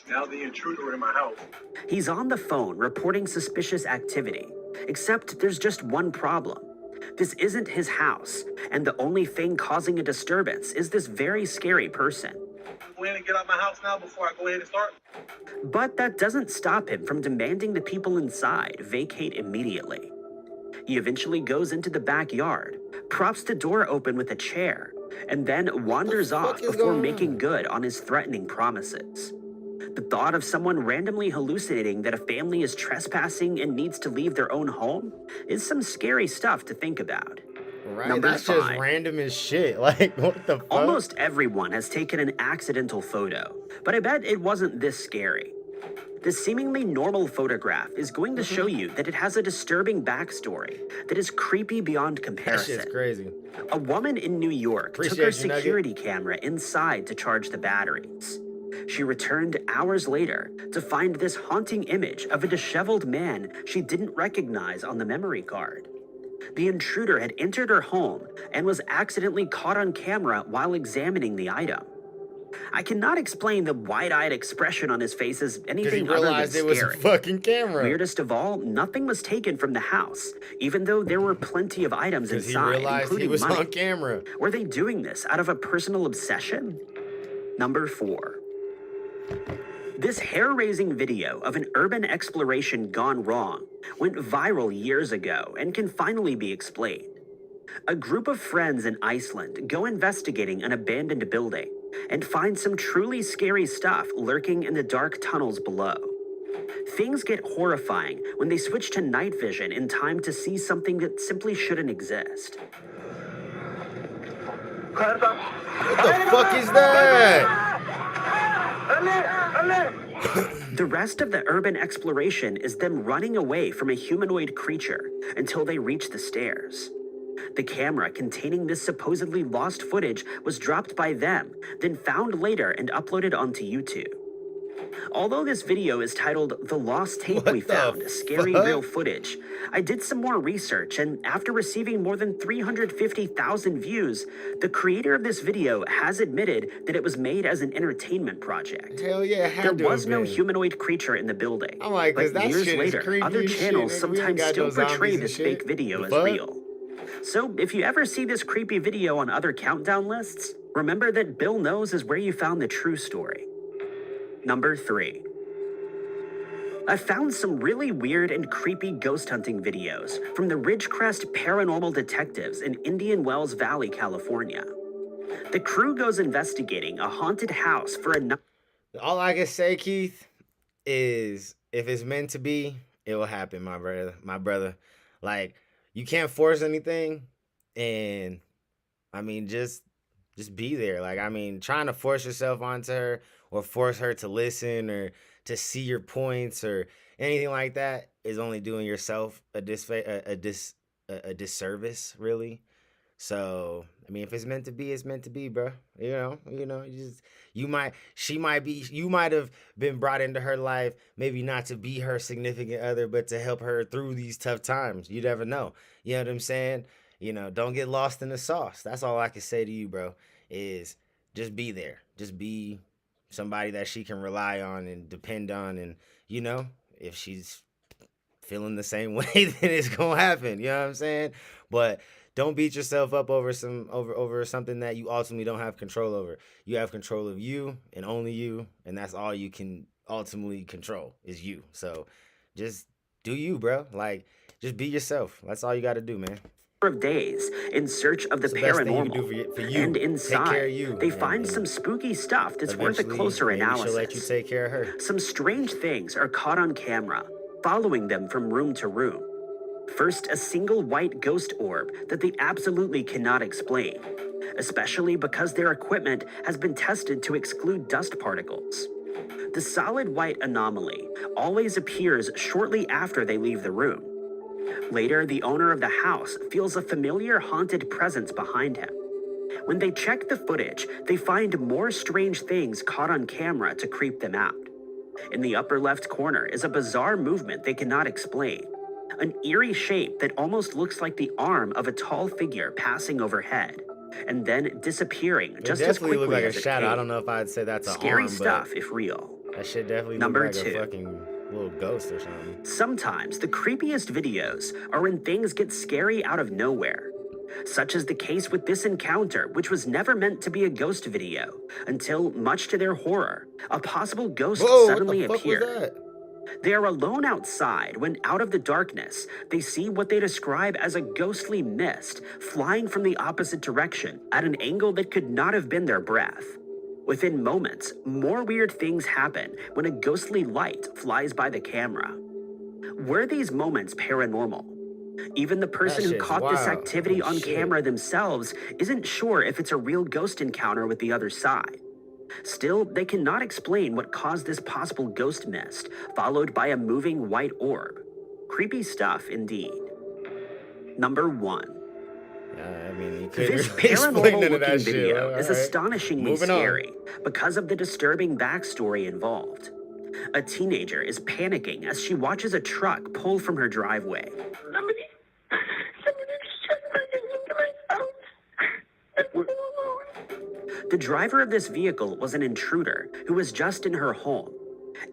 Now the intruder in my house. He's on the phone reporting suspicious activity, except there's just one problem. This isn't his house, and the only thing causing a disturbance is this very scary person. Go ahead and get out my house now before I go ahead and start. But that doesn't stop him from demanding the people inside vacate immediately. He eventually goes into the backyard, props the door open with a chair, and then wanders off before making good on his threatening promises. The thought of someone randomly hallucinating that a family is trespassing and needs to leave their own home is some scary stuff to think about. Right, Number that's just 5. random as shit. Like, what the fuck? Almost everyone has taken an accidental photo, but I bet it wasn't this scary. This seemingly normal photograph is going to show you that it has a disturbing backstory that is creepy beyond comparison. That shit's crazy. A woman in New York took her security camera inside to charge the batteries. She returned hours later to find this haunting image of a disheveled man she didn't recognize on the memory card. The intruder had entered her home and was accidentally caught on camera while examining the item. I cannot explain the wide-eyed expression on his face as anything other than scary. Because he realized it was a fucking camera. Weirdest of all, nothing was taken from the house, even though there were plenty of items inside, including he was money. on camera. Were they doing this out of a personal obsession? Number 4. This hair-raising video of an urban exploration gone wrong went viral years ago and can finally be explained. A group of friends in Iceland go investigating an abandoned building and find some truly scary stuff lurking in the dark tunnels below. Things get horrifying when they switch to night vision in time to see something that simply shouldn't exist. What the fuck is that? The rest of the urban exploration is them running away from a humanoid creature until they reach the stairs. The camera containing this supposedly lost footage was dropped by them, then found later and uploaded onto YouTube. Although this video is titled The Lost Tape We Found, Scary Real Footage, I did some more research, and after receiving more than 350,000 views, the creator of this video has admitted that it was made as an entertainment project. Hell yeah, it had There was no humanoid creature in the building. I'm like, but that years shit is later, creepy other as shit, channels nigga. sometimes still portray this fake video as real. So if you ever see this creepy video on other countdown lists, remember that Bill knows is where you found the true story. Number 3. I found some really weird and creepy ghost hunting videos from the Ridgecrest Paranormal Detectives in Indian Wells Valley, California. The crew goes investigating a haunted house for a night. All I can say, Keith, is if it's meant to be, it will happen, my brother. Like, you can't force anything, and I mean, just be there. Like, I mean, trying to force yourself onto her or force her to listen or to see your points or anything like that is only doing yourself a disservice, really. So, I mean, if it's meant to be, it's meant to be, bro. You might have been brought into her life, maybe not to be her significant other, but to help her through these tough times. You never know. You know what I'm saying? You know, don't get lost in the sauce. That's all I can say to you, bro, is just be there. Just be somebody that she can rely on and depend on. And, you know, if she's feeling the same way, then it's going to happen. You know what I'm saying? But don't beat yourself up over something that you ultimately don't have control over. You have control of you and only you, and that's all you can ultimately control is you. So just do you, bro. Like, just be yourself. That's all you got to do, man. Of days in search of the paranormal, for you. And inside, take care of you. they find some spooky stuff that's worth a closer analysis. She'll let you take care of her. Some strange things are caught on camera, following them from room to room. First, a single white ghost orb that they absolutely cannot explain, especially because their equipment has been tested to exclude dust particles. The solid white anomaly always appears shortly after they leave the room. Later, the owner of the house feels a familiar haunted presence behind him. When they check the footage, they find more strange things caught on camera to creep them out. In the upper left corner is a bizarre movement they cannot explain. An eerie shape that almost looks like the arm of a tall figure passing overhead, and then disappearing just as quickly look like as a it shadow. came. I don't know if I'd say that's an Scary arm, stuff, but if real. that shit definitely Number look like 2. a fucking little ghost or something. Sometimes the creepiest videos are when things get scary out of nowhere. Such is the case with this encounter, which was never meant to be a ghost video, until, much to their horror, a possible ghost suddenly appeared. They are alone outside when, out of the darkness, they see what they describe as a ghostly mist flying from the opposite direction at an angle that could not have been their breath. Within moments, more weird things happen when a ghostly light flies by the camera. Were these moments paranormal? Even the person who caught this activity on camera themselves isn't sure if it's a real ghost encounter with the other side. Still, they cannot explain what caused this possible ghost mist, followed by a moving white orb. Creepy stuff indeed. Number 1. I mean, This paranormal-looking video is astonishingly scary because of the disturbing backstory involved. A teenager is panicking as she watches a truck pull from her driveway. The driver of this vehicle was an intruder who was just in her home.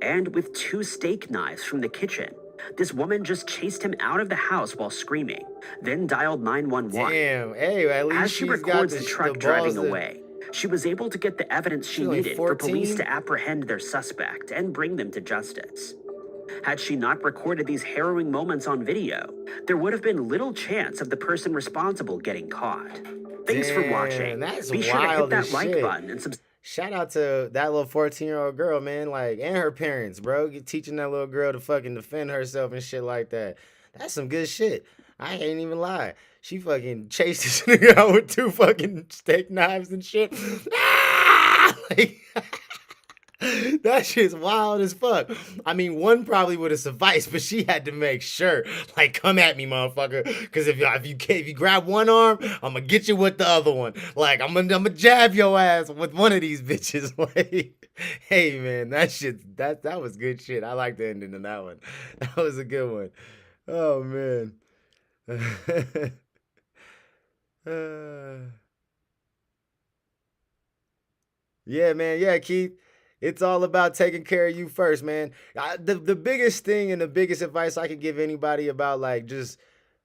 And with 2 steak knives from the kitchen, this woman just chased him out of the house while screaming, then dialed 911. Damn, hey, at least as she records the truck driving away, she was able to get the evidence she needed for police to apprehend their suspect and bring them to justice. Had she not recorded these harrowing moments on video, there would have been little chance of the person responsible getting caught. Thanks for watching. Be sure to hit that like button and subscribe. Shout out to that little 14-year-old girl, man, like, and her parents, bro. Teaching that little girl to fucking defend herself and shit like that. That's some good shit. I ain't even lie. She fucking chased this nigga out with 2 fucking steak knives and shit. Like, that shit's wild as fuck. I mean, one probably would have sufficed, but she had to make sure, like, come at me, motherfucker. Because if you grab one arm, I'm gonna get you with the other one. Like, I'm gonna jab your ass with one of these bitches. Like, hey, man, that was good shit. I like the ending of that one. That was a good one. Oh man. Yeah, man. Yeah, Keith. It's all about taking care of you first, man. The biggest thing and the biggest advice I could give anybody about, like, just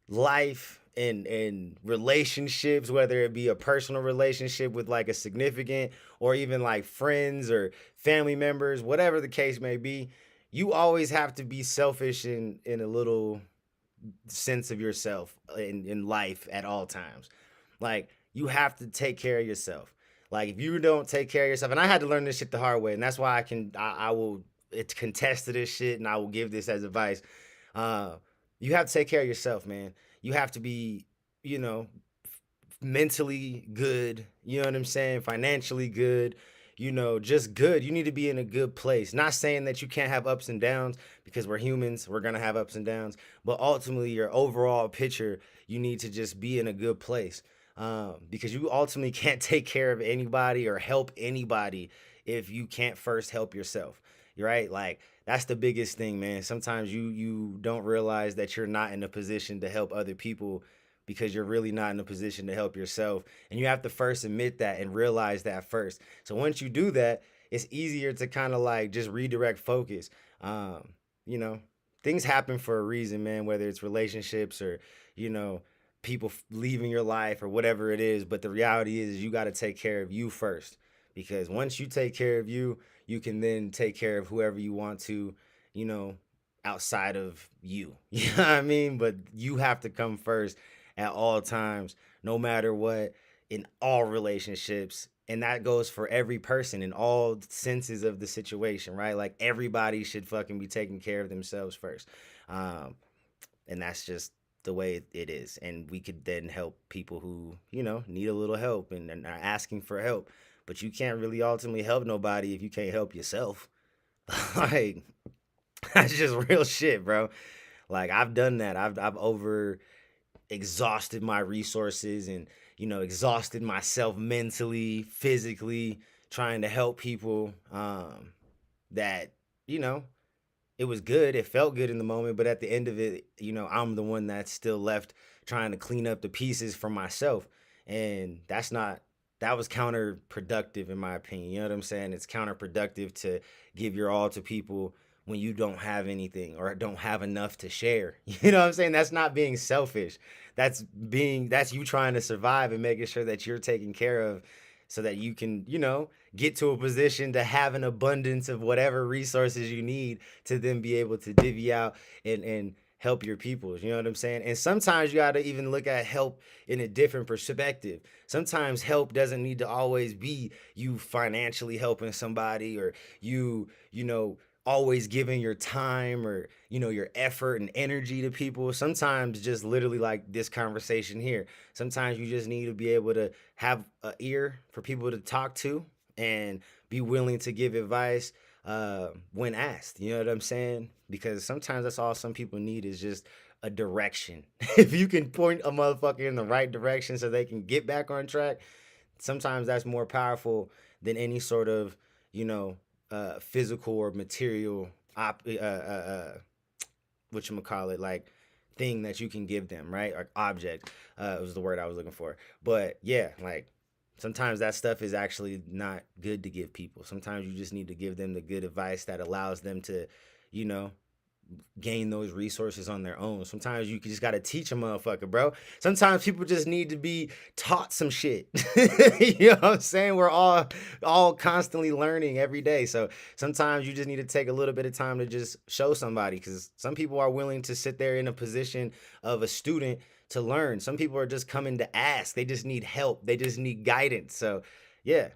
life and relationships, whether it be a personal relationship with, like, a significant or even, like, friends or family members, whatever the case may be, you always have to be selfish in a little sense of yourself in life at all times. Like, you have to take care of yourself. Like, if you don't take care of yourself, and I had to learn this shit the hard way, and that's why I will contest to this shit, and I will give this as advice. You have to take care of yourself, man. You have to be, mentally good, you know what I'm saying? Financially good, just good. You need to be in a good place. Not saying that you can't have ups and downs, because we're humans, we're gonna have ups and downs, but ultimately your overall picture, you need to just be in a good place. Because you ultimately can't take care of anybody or help anybody if you can't first help yourself, right? Like, that's the biggest thing, man. Sometimes you don't realize that you're not in a position to help other people because you're really not in a position to help yourself. And you have to first admit that and realize that first. So once you do that, it's easier to kind of like just redirect focus. Things happen for a reason, man, whether it's relationships or, people leaving your life or whatever it is. But the reality is you got to take care of you first, because once you take care of you, you can then take care of whoever you want to, outside of you. You know what I mean? But you have to come first at all times, no matter what, in all relationships. And that goes for every person in all senses of the situation, right? Like, everybody should fucking be taking care of themselves first. And that's just the way it is. And we could then help people who, need a little help and are asking for help. But you can't really ultimately help nobody if you can't help yourself. Like, that's just real shit, bro. Like, I've done that. I've over exhausted my resources and, exhausted myself mentally, physically, trying to help people that, it was good. It felt good in the moment. But at the end of it, I'm the one that's still left trying to clean up the pieces for myself. And that was counterproductive in my opinion. You know what I'm saying? It's counterproductive to give your all to people when you don't have anything or don't have enough to share. You know what I'm saying? That's not being selfish. That's you trying to survive and making sure that you're taken care of so that you can, get to a position to have an abundance of whatever resources you need to then be able to divvy out and help your peoples. You know what I'm saying? And sometimes you got to even look at help in a different perspective. Sometimes help doesn't need to always be you financially helping somebody, or you know, always giving your time, or, you know, your effort and energy to people. Sometimes just literally like this conversation here. Sometimes you just need to be able to have an ear for people to talk to and be willing to give advice when asked. You know what I'm saying? Because sometimes that's all some people need, is just a direction. If you can point a motherfucker in the right direction so they can get back on track, sometimes that's more powerful than any sort of, you know, physical or material whatchamacallit, like thing that you can give them, right? Or object was the word I was looking for. But yeah, like sometimes that stuff is actually not good to give people. Sometimes you just need to give them the good advice that allows them to, you know, gain those resources on their own. Sometimes you just got to teach a motherfucker, bro. Sometimes people just need to be taught some shit. You know what I'm saying? We're all constantly learning every day. So sometimes you just need to take a little bit of time to just show somebody, because some people are willing to sit there in a position of a student to learn. Some people are just coming to ask. They just need help. They just need guidance. So yeah,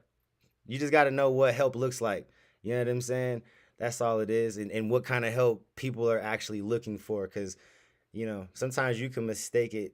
you just got to know what help looks like. You know what I'm saying? That's all it is. And what kind of help people are actually looking for. Because, you know, sometimes you can mistake it,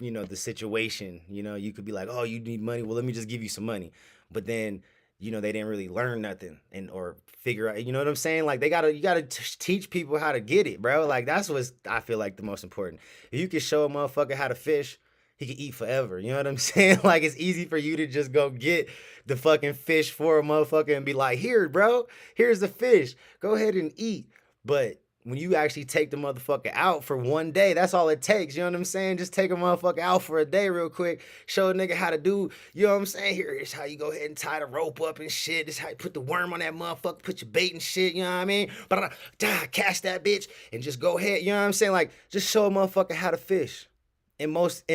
you know, the situation. You know, you could be like, oh, you need money. Well, let me just give you some money. But then, you know, they didn't really learn nothing or figure out, you know what I'm saying? Like you gotta teach people how to get it, bro. Like that's what I feel like the most important. If you can show a motherfucker how to fish, he can eat forever. You know what I'm saying? Like it's easy for you to just go get the fucking fish for a motherfucker and be like, here, bro, here's the fish. Go ahead and eat. But when you actually take the motherfucker out for one day, that's all it takes. You know what I'm saying? Just take a motherfucker out for a day real quick. Show a nigga how to do, you know what I'm saying? Here's how you go ahead and tie the rope up and shit. This is how you put the worm on that motherfucker, put your bait and shit, you know what I mean? But catch that bitch and just go ahead, you know what I'm saying? Like, just show a motherfucker how to fish. In most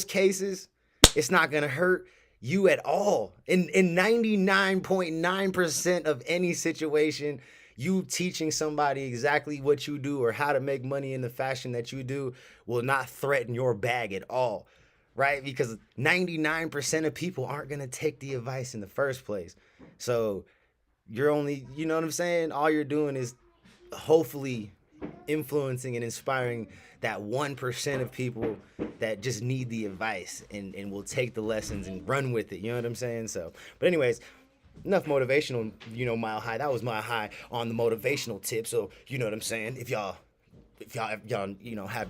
cases, it's not gonna hurt you at all. In 99.9% of any situation, you teaching somebody exactly what you do or how to make money in the fashion that you do will not threaten your bag at all, right? Because 99% of people aren't going to take the advice in the first place. So you're only, you know what I'm saying? All you're doing is hopefully influencing and inspiring that 1% of people that just need the advice and will take the lessons and run with it. You know what I'm saying? So, but anyways, enough motivational, you know, Mile High. That was Mile High on the motivational tip. So, you know what I'm saying? If y'all, you know, have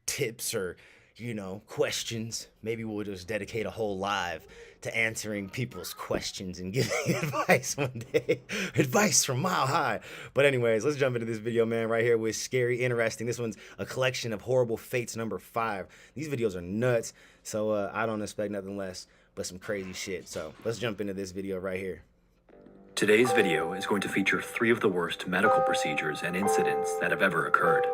tips or, you know, questions, maybe we'll just dedicate a whole live to answering people's questions and giving advice one day. Advice from Mile High. But anyways, let's jump into this video, man, right here with Scary Interesting. This one's a collection of Horrible Fates number 5. These videos are nuts. So I don't expect nothing less but some crazy shit. So let's jump into this video right here. Today's video is going to feature 3 of the worst medical procedures and incidents that have ever occurred.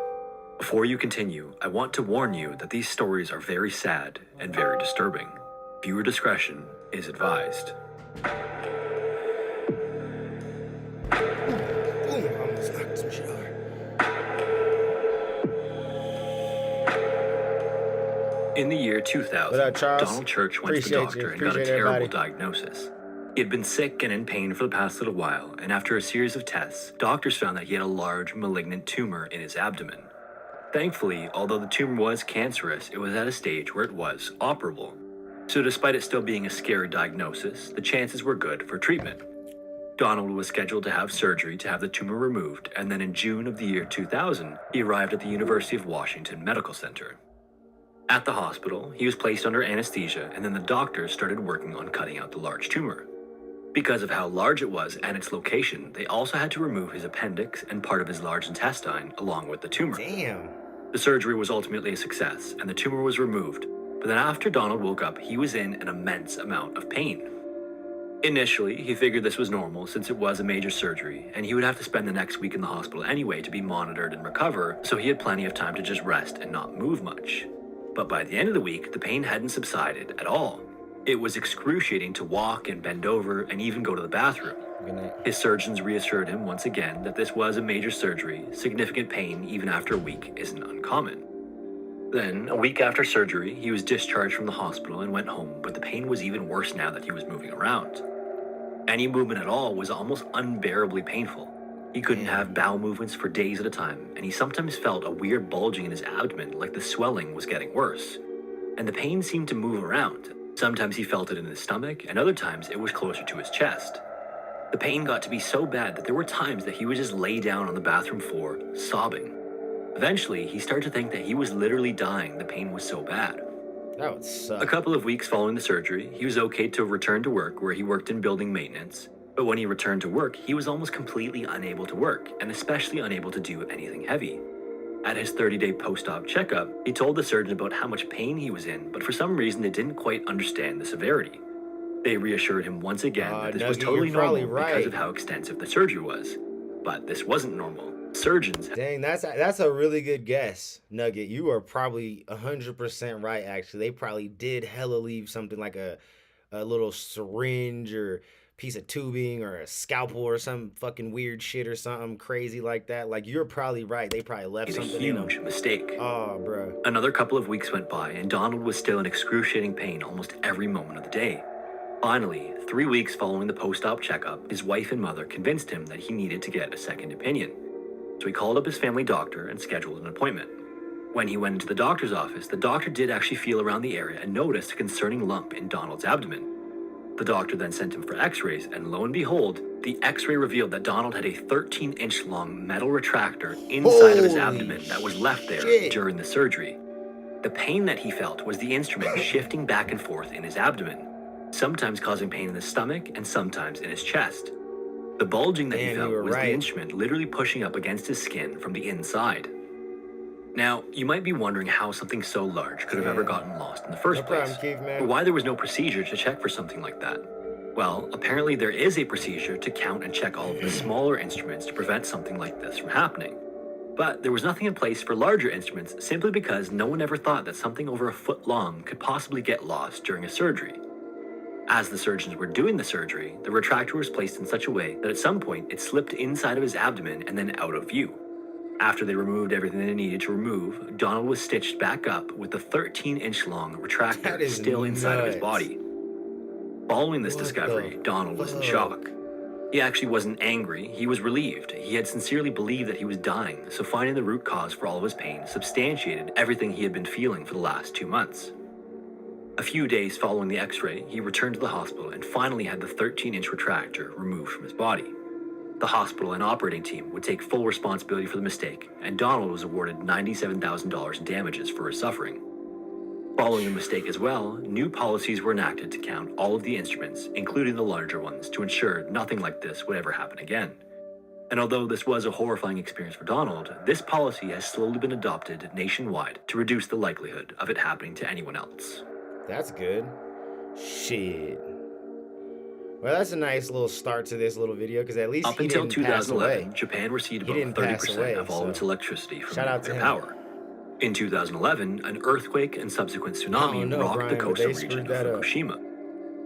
Before you continue, I want to warn you that these stories are very sad and very disturbing. Viewer discretion is advised. Almost knocked some shit over. In the year 2000, Donald Church went to the doctor and got a terrible diagnosis. He had been sick and in pain for the past little while, and after a series of tests, doctors found that he had a large, malignant tumor in his abdomen. Thankfully, although the tumor was cancerous, it was at a stage where it was operable. So despite it still being a scary diagnosis, the chances were good for treatment. Donald was scheduled to have surgery to have the tumor removed, and then in June of the year 2000, he arrived at the University of Washington Medical Center. At the hospital, he was placed under anesthesia, and then the doctors started working on cutting out the large tumor. Because of how large it was and its location, they also had to remove his appendix and part of his large intestine along with the tumor. Damn. The surgery was ultimately a success, and the tumor was removed, but then after Donald woke up, he was in an immense amount of pain. Initially, he figured this was normal since it was a major surgery, and he would have to spend the next week in the hospital anyway to be monitored and recover, so he had plenty of time to just rest and not move much. But by the end of the week, the pain hadn't subsided at all. It was excruciating to walk and bend over and even go to the bathroom. His surgeons reassured him once again that this was a major surgery. Significant pain even after a week isn't uncommon. Then, a week after surgery, he was discharged from the hospital and went home, but the pain was even worse now that he was moving around. Any movement at all was almost unbearably painful. He couldn't have bowel movements for days at a time, and he sometimes felt a weird bulging in his abdomen, like the swelling was getting worse. And the pain seemed to move around. Sometimes he felt it in his stomach, and other times it was closer to his chest. The pain got to be so bad that there were times that he would just lay down on the bathroom floor, sobbing. Eventually, he started to think that he was literally dying. The pain was so bad. That would suck. A couple of weeks following the surgery, he was okay to return to work, where he worked in building maintenance. But when he returned to work, he was almost completely unable to work, and especially unable to do anything heavy. At his 30-day post-op checkup, he told the surgeon about how much pain he was in, but for some reason they didn't quite understand the severity. They reassured him once again that this was totally normal because of how extensive the surgery was. But this wasn't normal. Surgeons... Dang, that's a really good guess, Nugget. You are probably 100% right, actually. They probably did hella leave something like a little syringe or piece of tubing or a scalpel or some fucking weird shit or something crazy like that. Like, you're probably right. They probably left something in them. It's a huge mistake. Oh, bro. Another couple of weeks went by, and Donald was still in excruciating pain almost every moment of the day. Finally, 3 weeks following the post-op checkup, his wife and mother convinced him that he needed to get a second opinion. So he called up his family doctor and scheduled an appointment. When he went into the doctor's office, the doctor did actually feel around the area and noticed a concerning lump in Donald's abdomen. The doctor then sent him for x-rays, and lo and behold, the x-ray revealed that Donald had a 13-inch long metal retractor inside of his abdomen that was left there during the surgery. The pain that he felt was the instrument shifting back and forth in his abdomen, sometimes causing pain in his stomach and sometimes in his chest. The bulging that he felt was the instrument literally pushing up against his skin from the inside. Now, you might be wondering how something so large could have ever gotten lost in the first place, or why there was no procedure to check for something like that. Well, apparently there is a procedure to count and check all of the smaller instruments to prevent something like this from happening. But there was nothing in place for larger instruments simply because no one ever thought that something over a foot long could possibly get lost during a surgery. As the surgeons were doing the surgery, the retractor was placed in such a way that at some point it slipped inside of his abdomen and then out of view. After they removed everything they needed to remove, Donald was stitched back up with the 13-inch long retractor still inside of his body. Following this discovery, Donald was in shock. He actually wasn't angry, he was relieved. He had sincerely believed that he was dying, so finding the root cause for all of his pain substantiated everything he had been feeling for the last 2 months. A few days following the x-ray, he returned to the hospital and finally had the 13-inch retractor removed from his body. The hospital and operating team would take full responsibility for the mistake, and Donald was awarded $97,000 in damages for his suffering. Following the mistake as well, new policies were enacted to count all of the instruments, including the larger ones, to ensure nothing like this would ever happen again. And although this was a horrifying experience for Donald, this policy has slowly been adopted nationwide to reduce the likelihood of it happening to anyone else. That's good. Shit. Well, that's a nice little start to this little video, because at least up until 2011, Japan received about 30% of all of its electricity from nuclear power. In 2011, an earthquake and subsequent tsunami rocked the coastal region of Fukushima.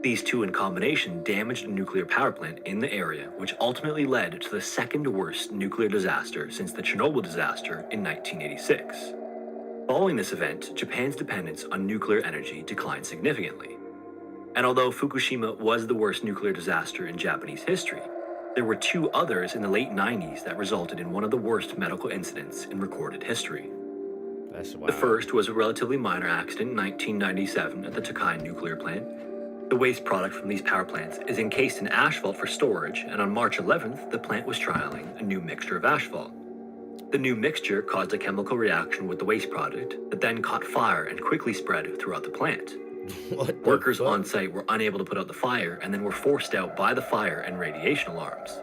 These two in combination damaged a nuclear power plant in the area, which ultimately led to the second worst nuclear disaster since the Chernobyl disaster in 1986. Following this event, Japan's dependence on nuclear energy declined significantly. And although Fukushima was the worst nuclear disaster in Japanese history, there were two others in the late 90s that resulted in one of the worst medical incidents in recorded history. The first was a relatively minor accident in 1997 at the Tokai nuclear plant. The waste product from these power plants is encased in asphalt for storage, and on March 11th, the plant was trialing a new mixture of asphalt. The new mixture caused a chemical reaction with the waste product that then caught fire and quickly spread throughout the plant. Workers on site were unable to put out the fire and then were forced out by the fire and radiation alarms.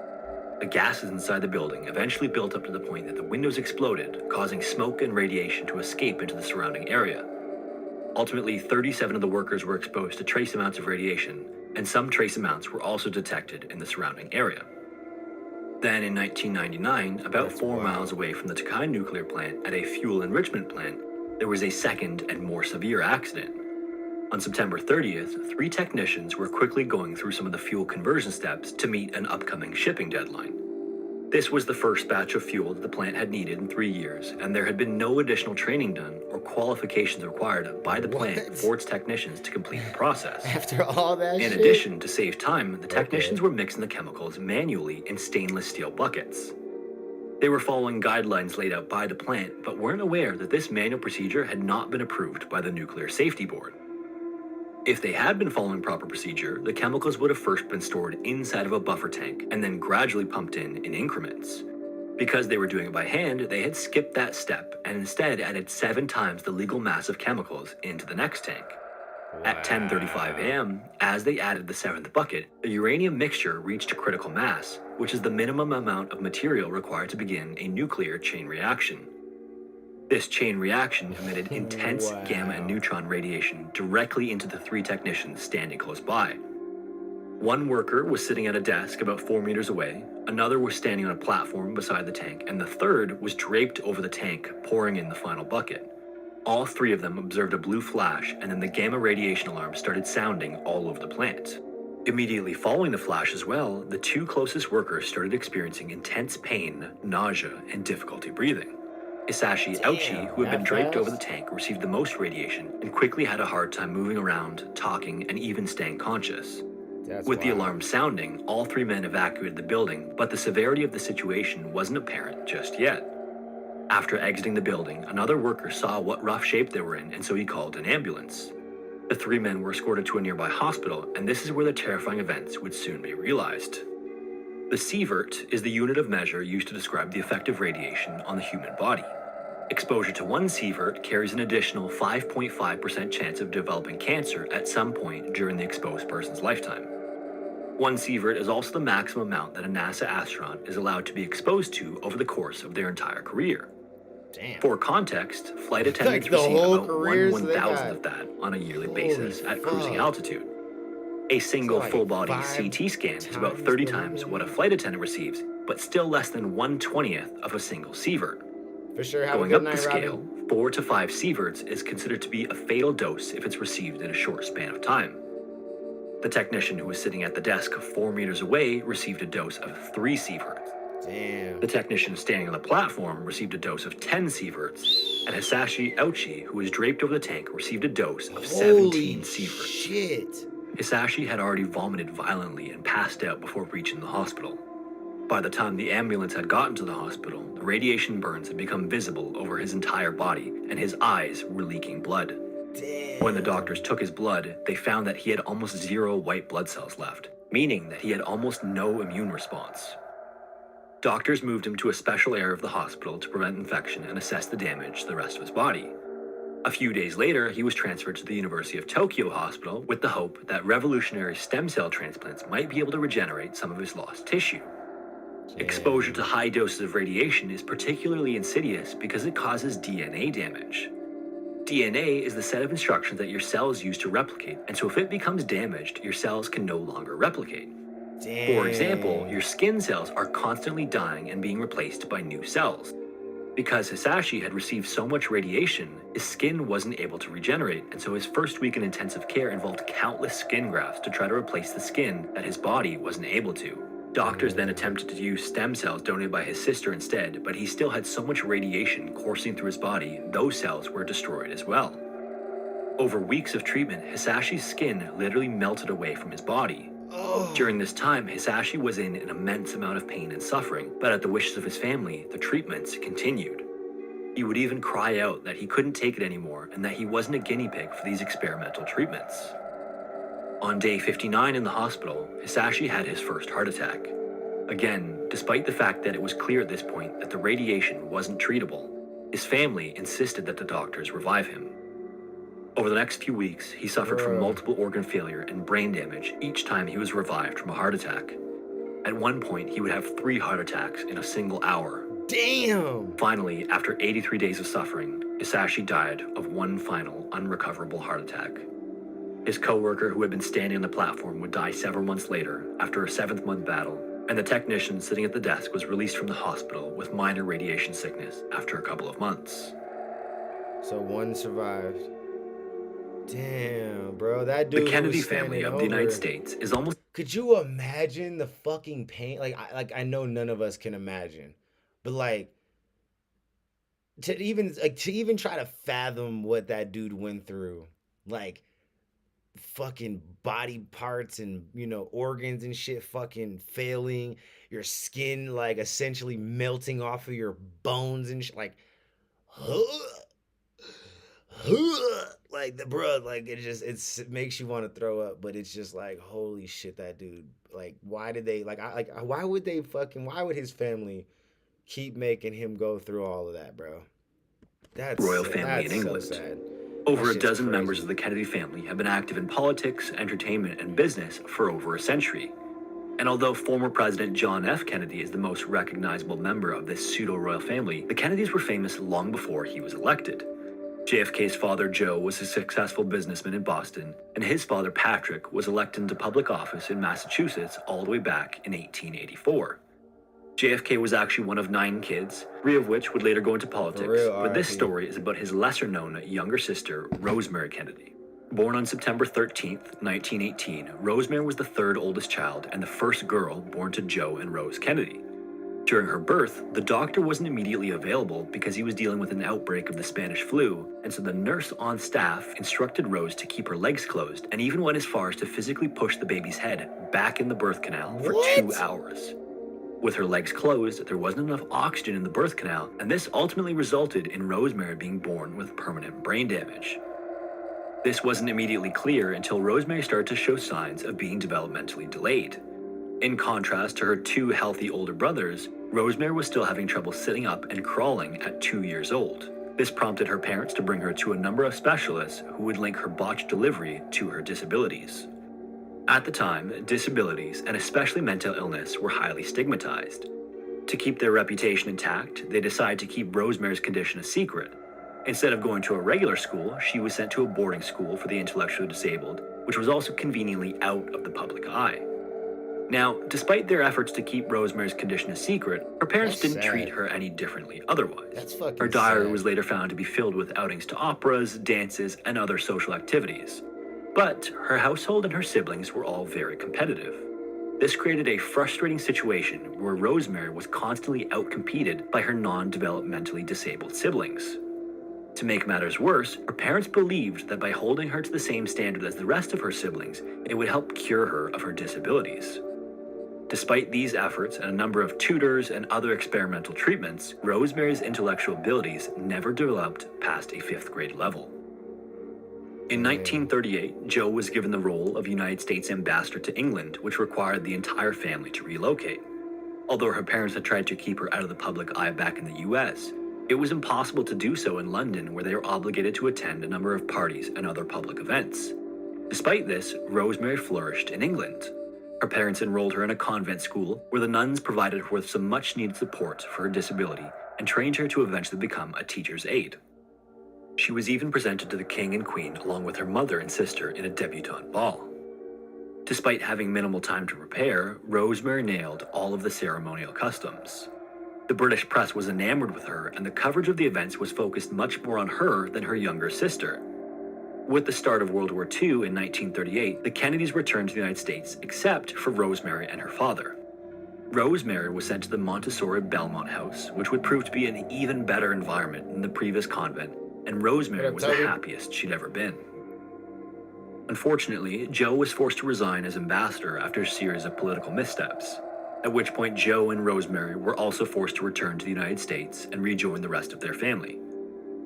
The gases inside the building eventually built up to the point that the windows exploded, causing smoke and radiation to escape into the surrounding area. Ultimately, 37 of the workers were exposed to trace amounts of radiation, and some trace amounts were also detected in the surrounding area. Then in 1999, about 4 miles away from the Tokai nuclear plant at a fuel enrichment plant, there was a second and more severe accident. On September 30th, 3 technicians were quickly going through some of the fuel conversion steps to meet an upcoming shipping deadline. This was the first batch of fuel that the plant had needed in 3 years, and there had been no additional training done or qualifications required by the plant for its technicians to complete the process. After all that In addition, to save time, the technicians were mixing the chemicals manually in stainless steel buckets. They were following guidelines laid out by the plant, but weren't aware that this manual procedure had not been approved by the Nuclear Safety Board. If they had been following proper procedure, the chemicals would have first been stored inside of a buffer tank and then gradually pumped in increments. Because they were doing it by hand, they had skipped that step and instead added 7 times the legal mass of chemicals into the next tank. At 10:35 a.m., as they added the 7th bucket, the uranium mixture reached a critical mass, which is the minimum amount of material required to begin a nuclear chain reaction. This chain reaction emitted intense gamma and neutron radiation directly into the 3 technicians standing close by. One worker was sitting at a desk about 4 meters away, another was standing on a platform beside the tank, and the third was draped over the tank, pouring in the final bucket. All 3 of them observed a blue flash, and then the gamma radiation alarm started sounding all over the plant. Immediately following the flash as well, the 2 closest workers started experiencing intense pain, nausea, and difficulty breathing. Hisashi Ouchi, who had been draped over the tank, received the most radiation and quickly had a hard time moving around, talking, and even staying conscious. With the alarm sounding, all 3 men evacuated the building, but the severity of the situation wasn't apparent just yet. After exiting the building, another worker saw what rough shape they were in, and so he called an ambulance. The 3 men were escorted to a nearby hospital, and this is where the terrifying events would soon be realized. The sievert is the unit of measure used to describe the effective radiation on the human body. Exposure to 1 sievert carries an additional 5.5% chance of developing cancer at some point during the exposed person's lifetime. 1 sievert is also the maximum amount that a NASA astronaut is allowed to be exposed to over the course of their entire career. Damn. For context, flight attendants receive about 1/1000th of that on a yearly basis at cruising altitude. A single full-body CT scan is about 30 times what a flight attendant receives, but still less than 1/20th of a single sievert. For sure, have Going a up good the night, scale, Robin. 4 to 5 sieverts is considered to be a fatal dose if it's received in a short span of time. The technician who was sitting at the desk 4 meters away received a dose of 3 sieverts. Damn. The technician standing on the platform received a dose of 10 sieverts, and Hisashi Ouchi, who was draped over the tank, received a dose of 17 sieverts. Shit. Hisashi had already vomited violently and passed out before reaching the hospital. By the time the ambulance had gotten to the hospital, the radiation burns had become visible over his entire body, and his eyes were leaking blood. Damn. When the doctors took his blood, they found that he had almost 0 white blood cells left, meaning that he had almost no immune response. Doctors moved him to a special area of the hospital to prevent infection and assess the damage to the rest of his body. A few days later, he was transferred to the University of Tokyo Hospital with the hope that revolutionary stem cell transplants might be able to regenerate some of his lost tissue. Exposure to high doses of radiation is particularly insidious because it causes DNA damage. DNA is the set of instructions that your cells use to replicate, and so if it becomes damaged, your cells can no longer replicate. For example, your skin cells are constantly dying and being replaced by new cells. Because Hisashi had received so much radiation, his skin wasn't able to regenerate, and so his first week in intensive care involved countless skin grafts to try to replace the skin that his body wasn't able to. Doctors then attempted to use stem cells donated by his sister instead, but he still had so much radiation coursing through his body, those cells were destroyed as well. Over weeks of treatment, Hisashi's skin literally melted away from his body. During this time, Hisashi was in an immense amount of pain and suffering, but at the wishes of his family, the treatments continued. He would even cry out that he couldn't take it anymore and that he wasn't a guinea pig for these experimental treatments. On day 59 in the hospital, Hisashi had his first heart attack. Again, despite the fact that it was clear at this point that the radiation wasn't treatable, his family insisted that the doctors revive him. Over the next few weeks, he suffered from multiple organ failure and brain damage each time he was revived from a heart attack. At one point, he would have 3 heart attacks in a single hour. Damn! Finally, after 83 days of suffering, Hisashi died of one final unrecoverable heart attack. His co-worker who had been standing on the platform would die several months later after a 7th-month battle, and the technician sitting at the desk was released from the hospital with minor radiation sickness after a couple of months. So one survived. Damn, bro, that dude. The Kennedy family of the United States is almost. Could you imagine the fucking pain? I know none of us can imagine, but like to even try to fathom what that dude went through, like fucking body parts and organs and shit fucking failing, your skin like essentially melting off of your bones and shit, like like the bro, like it makes you want to throw up, but it's just like holy shit, that dude, like why did they why would his family keep making him go through all of that, bro? That's royal family in England. So sad. Over a dozen members of the Kennedy family have been active in politics, entertainment, and business for over a century. And although former President John F. Kennedy is the most recognizable member of this pseudo-royal family, the Kennedys were famous long before he was elected. JFK's father, Joe, was a successful businessman in Boston, and his father, Patrick, was elected into public office in Massachusetts all the way back in 1884. JFK was actually one of 9 kids, 3 of which would later go into politics, but this story is about his lesser-known younger sister, Rosemary Kennedy. Born on September 13th, 1918, Rosemary was the 3rd oldest child and the first girl born to Joe and Rose Kennedy. During her birth, the doctor wasn't immediately available because he was dealing with an outbreak of the Spanish flu, and so the nurse on staff instructed Rose to keep her legs closed and even went as far as to physically push the baby's head back in the birth canal for 2 hours. With her legs closed, there wasn't enough oxygen in the birth canal, and this ultimately resulted in Rosemary being born with permanent brain damage. This wasn't immediately clear until Rosemary started to show signs of being developmentally delayed. In contrast to her 2 healthy older brothers, Rosemary was still having trouble sitting up and crawling at 2 years old. This prompted her parents to bring her to a number of specialists who would link her botched delivery to her disabilities. At the time, disabilities, and especially mental illness, were highly stigmatized. To keep their reputation intact, they decided to keep Rosemary's condition a secret. Instead of going to a regular school, she was sent to a boarding school for the intellectually disabled, which was also conveniently out of the public eye. Now, despite their efforts to keep Rosemary's condition a secret, her parents didn't treat her any differently otherwise. Her diary was later found to be filled with outings to operas, dances, and other social activities. But her household and her siblings were all very competitive. This created a frustrating situation where Rosemary was constantly outcompeted by her non-developmentally disabled siblings. To make matters worse, her parents believed that by holding her to the same standard as the rest of her siblings, it would help cure her of her disabilities. Despite these efforts and a number of tutors and other experimental treatments, Rosemary's intellectual abilities never developed past a 5th grade level. In 1938, Joe was given the role of United States ambassador to England, which required the entire family to relocate. Although her parents had tried to keep her out of the public eye back in the US, it was impossible to do so in London, where they were obligated to attend a number of parties and other public events. Despite this, Rosemary flourished in England. Her parents enrolled her in a convent school, where the nuns provided her with some much-needed support for her disability and trained her to eventually become a teacher's aide. She was even presented to the king and queen along with her mother and sister in a debutante ball. Despite having minimal time to prepare, Rosemary nailed all of the ceremonial customs. The British press was enamored with her, and the coverage of the events was focused much more on her than her younger sister. With the start of World War II in 1938, the Kennedys returned to the United States except for Rosemary and her father. Rosemary was sent to the Montessori Belmont House, which would prove to be an even better environment than the previous convent, and Rosemary was the happiest she'd ever been. Unfortunately, Joe was forced to resign as ambassador after a series of political missteps, at which point Joe and Rosemary were also forced to return to the United States and rejoin the rest of their family.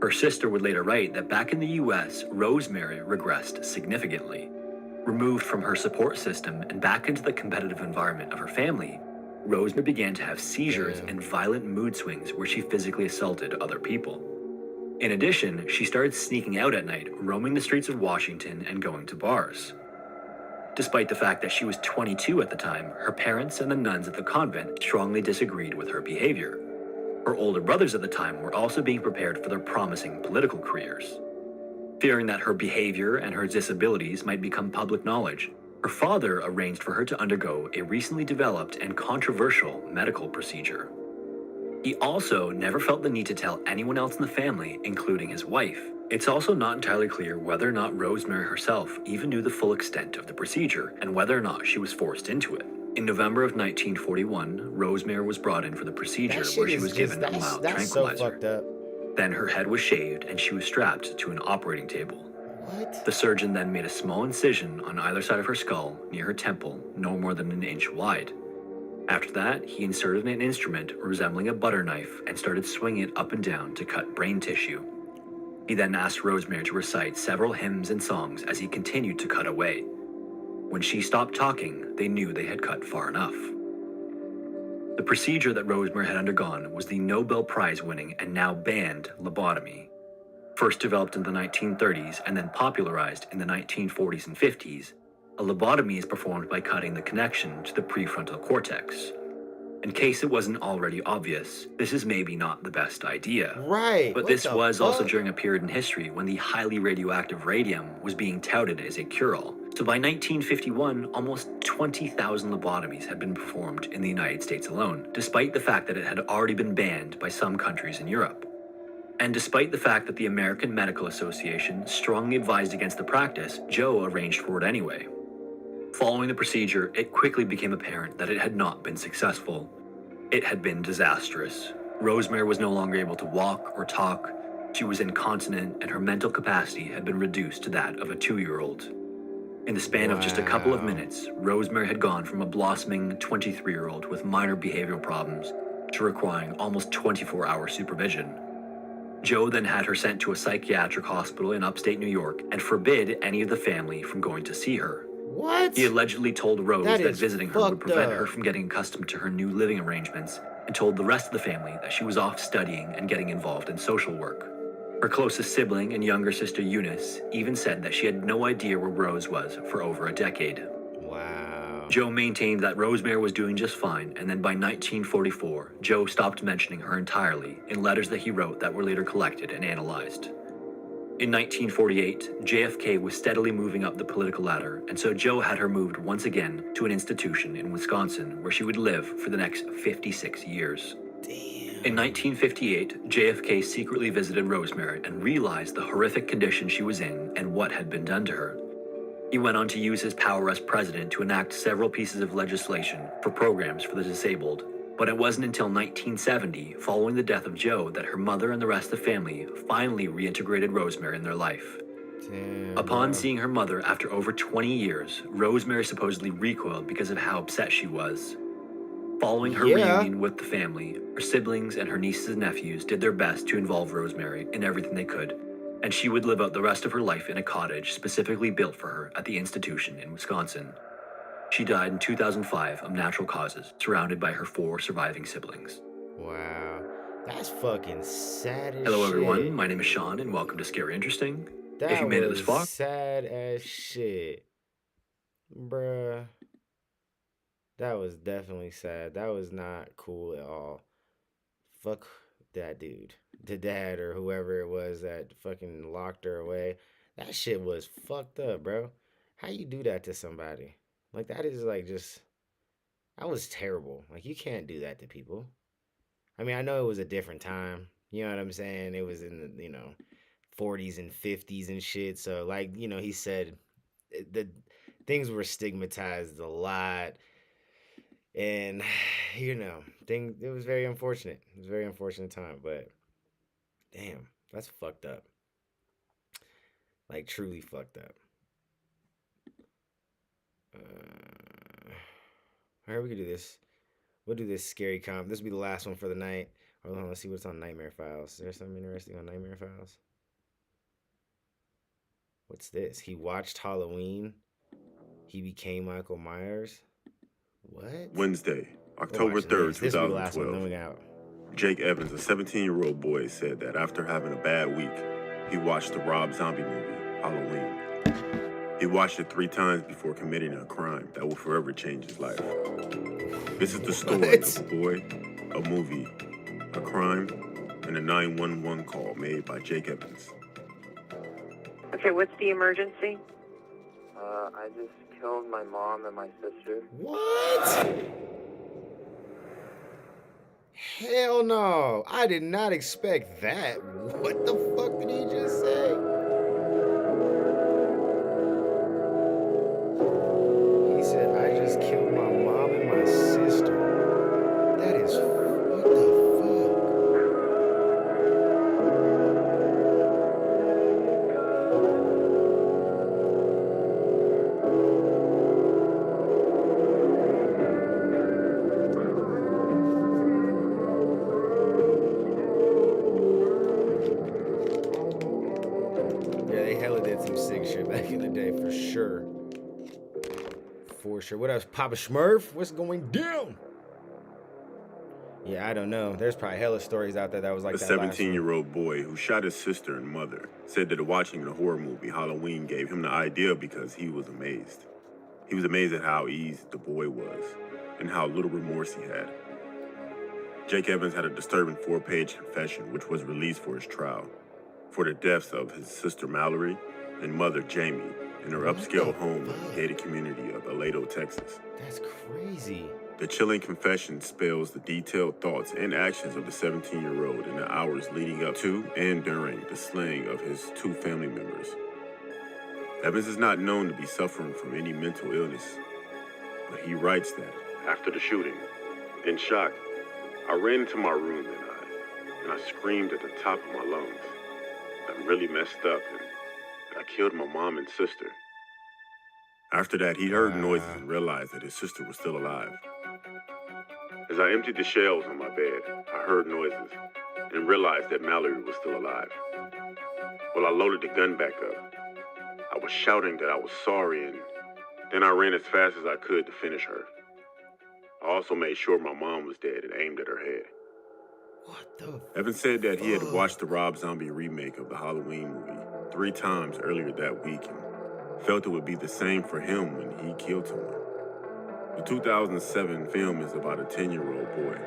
Her sister would later write that back in the US, Rosemary regressed significantly. Removed from her support system and back into the competitive environment of her family, Rosemary began to have seizures and violent mood swings where she physically assaulted other people. In addition, she started sneaking out at night, roaming the streets of Washington and going to bars. Despite the fact that she was 22 at the time, her parents and the nuns at the convent strongly disagreed with her behavior. Her older brothers at the time were also being prepared for their promising political careers. Fearing that her behavior and her disabilities might become public knowledge, her father arranged for her to undergo a recently developed and controversial medical procedure. He also never felt the need to tell anyone else in the family, including his wife, It's also not entirely clear whether or not Rosemary herself even knew the full extent of the procedure and whether or not she was forced into it. In November of 1941, Rosemary was brought in for the procedure where she was given a mild tranquilizer. So fucked up. Then her head was shaved and she was strapped to an operating table. What? The surgeon then made a small incision on either side of her skull near her temple, no more than an inch wide. After that, he inserted an instrument resembling a butter knife and started swinging it up and down to cut brain tissue. He then asked Rosemary to recite several hymns and songs as he continued to cut away. When she stopped talking, they knew they had cut far enough. The procedure that Rosemary had undergone was the Nobel Prize-winning and now banned lobotomy. First developed in the 1930s and then popularized in the 1940s and 50s, a lobotomy is performed by cutting the connection to the prefrontal cortex. In case it wasn't already obvious, this is maybe not the best idea. Right. But this was also during a period in history when the highly radioactive radium was being touted as a cure-all. So by 1951, almost 20,000 lobotomies had been performed in the United States alone, despite the fact that it had already been banned by some countries in Europe. And despite the fact that the American Medical Association strongly advised against the practice, Joe arranged for it anyway. Following the procedure, it quickly became apparent that it had not been successful. It had been disastrous. Rosemary was no longer able to walk or talk. She was incontinent, and her mental capacity had been reduced to that of a 2-year-old. In the span of just a couple of minutes, Rosemary had gone from a blossoming 23-year-old with minor behavioral problems to requiring almost 24-hour supervision. Joe then had her sent to a psychiatric hospital in upstate New York and forbid any of the family from going to see her. What? He allegedly told Rose that visiting her would prevent her from getting accustomed to her new living arrangements, and told the rest of the family that she was off studying and getting involved in social work. Her closest sibling and younger sister Eunice even said that she had no idea where Rose was for over a decade. Wow. Joe maintained that Rosemary was doing just fine, and then by 1944, Joe stopped mentioning her entirely in letters that he wrote that were later collected and analyzed. In 1948, JFK was steadily moving up the political ladder, and so Joe had her moved once again to an institution in Wisconsin where she would live for the next 56 years. In 1958, JFK secretly visited Rosemary and realized the horrific condition she was in and what had been done to her. He went on to use his power as president to enact several pieces of legislation for programs for the disabled. But it wasn't until 1970, following the death of Joe, that her mother and the rest of the family finally reintegrated Rosemary in their life. Damn, Upon seeing her mother after over 20 years, Rosemary supposedly recoiled because of how upset she was. Following her reunion with the family, her siblings and her nieces and nephews did their best to involve Rosemary in everything they could, and she would live out the rest of her life in a cottage specifically built for her at the institution in Wisconsin. She died in 2005 of natural causes, surrounded by her 4 surviving siblings. Wow. That's fucking sad as Hello, shit. everyone. My name is Sean, and welcome to Scary Interesting. That if you made it this far, sad as shit. Bruh. That was definitely sad. That was not cool at all. Fuck that dude. The dad or whoever it was that fucking locked her away. That shit was fucked up, bro. How you do that to somebody? Like, that is like just... That was terrible. Like, you can't do that to people. I mean, I know it was a different time. You know what I'm saying? It was in the, 40s and 50s and shit. So, like, he said the things were stigmatized a lot. And, it was very unfortunate. It was a very unfortunate time. But, damn, that's fucked up. Like, truly fucked up. All right, we can do this. We'll do this scary comp. This will be the last one for the night. Hold on, let's see what's on Nightmare Files. Is there something interesting on Nightmare Files? What's this? He watched Halloween. He became Michael Myers. What? Wednesday, October 3rd, this will be the last one. 2012. Then we got... Jake Evans, a 17-year-old boy, said that after having a bad week, he watched the Rob Zombie movie, Halloween. He watched it 3 times before committing a crime that will forever change his life. This is the story of a boy, a movie, a crime, and a 911 call made by Jake Evans. Okay, what's the emergency? I just killed my mom and my sister. What? Hell no. I did not expect that. What the fuck did he just say? For sure. For sure. What else? Papa Smurf? What's going down? Yeah, I don't know. There's probably hella stories out there that was like that. A 17-year-old boy who shot his sister and mother said that watching the horror movie Halloween gave him the idea because he was amazed. He was amazed at how easy the boy was and how little remorse he had. Jake Evans had a disturbing 4-page confession which was released for his trial for the deaths of his sister Mallory and mother Jamie in her upscale home in the gated community of Aledo, Texas. That's crazy. The chilling confession spells the detailed thoughts and actions of the 17-year-old in the hours leading up to and during the slaying of his 2 family members. Evans is not known to be suffering from any mental illness, but he writes that after the shooting, in shock, I ran into my room and I screamed at the top of my lungs. I really messed up and I killed my mom and sister. After that, he heard noises and realized that his sister was still alive. As I emptied the shelves on my bed, I heard noises and realized that Mallory was still alive. Well, I loaded the gun back up. I was shouting that I was sorry, and then I ran as fast as I could to finish her. I also made sure my mom was dead and aimed at her head. What the Evans said that he had watched the Rob Zombie remake of the Halloween movie 3 times earlier that week and felt it would be the same for him when he killed someone. The 2007 film is about a 10-year-old boy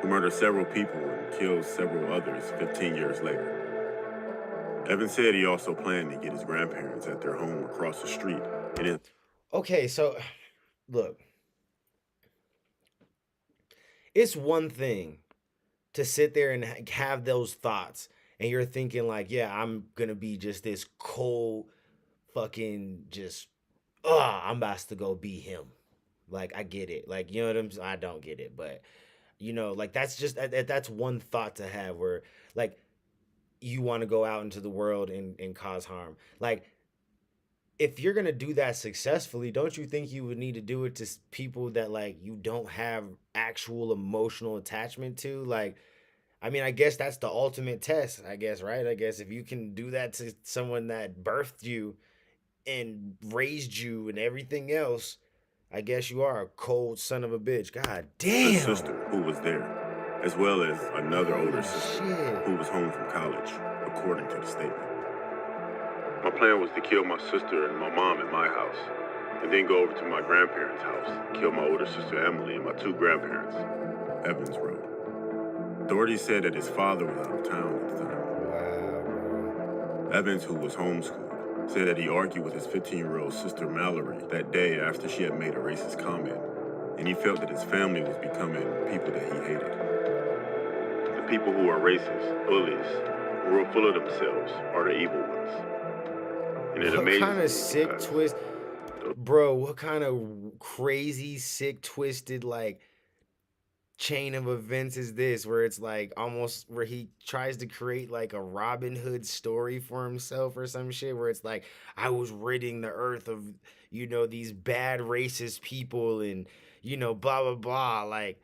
who murdered several people and killed several others 15 years later. Evans said he also planned to get his grandparents at their home across the street. Okay, so look. It's one thing to sit there and have those thoughts and you're thinking like, yeah, I'm going to be just this cold fucking just, I'm about to go be him. Like, I get it. Like, you know what I'm saying? I don't get it. But, you know, like, that's one thought to have where, like, you want to go out into the world and cause harm. Like, if you're going to do that successfully, don't you think you would need to do it to people that, like, you don't have actual emotional attachment to? Like, I mean, I guess that's the ultimate test, I guess, right? I guess if you can do that to someone that birthed you and raised you and everything else, I guess you are a cold son of a bitch. God damn. His sister, who was there, as well as another older sister who was home from college, according to the statement. My plan was to kill my sister and my mom at my house, and then go over to my grandparents' house, kill my older sister Emily and my 2 grandparents, Evans wrote. Authorities said that his father was out of town at the time. Wow. Evans, who was homeschooled, said that he argued with his 15-year-old sister Mallory that day after she had made a racist comment, and he felt that his family was becoming people that he hated. The people who are racist, bullies, who are full of themselves are the evil ones. And it amazes me. What kind of sick twist, bro? What kind of crazy, sick, twisted, like, chain of events is this where it's like almost where he tries to create like a Robin Hood story for himself or some shit where it's like, I was ridding the earth of, you know, these bad racist people and, you know, blah, blah, blah. Like,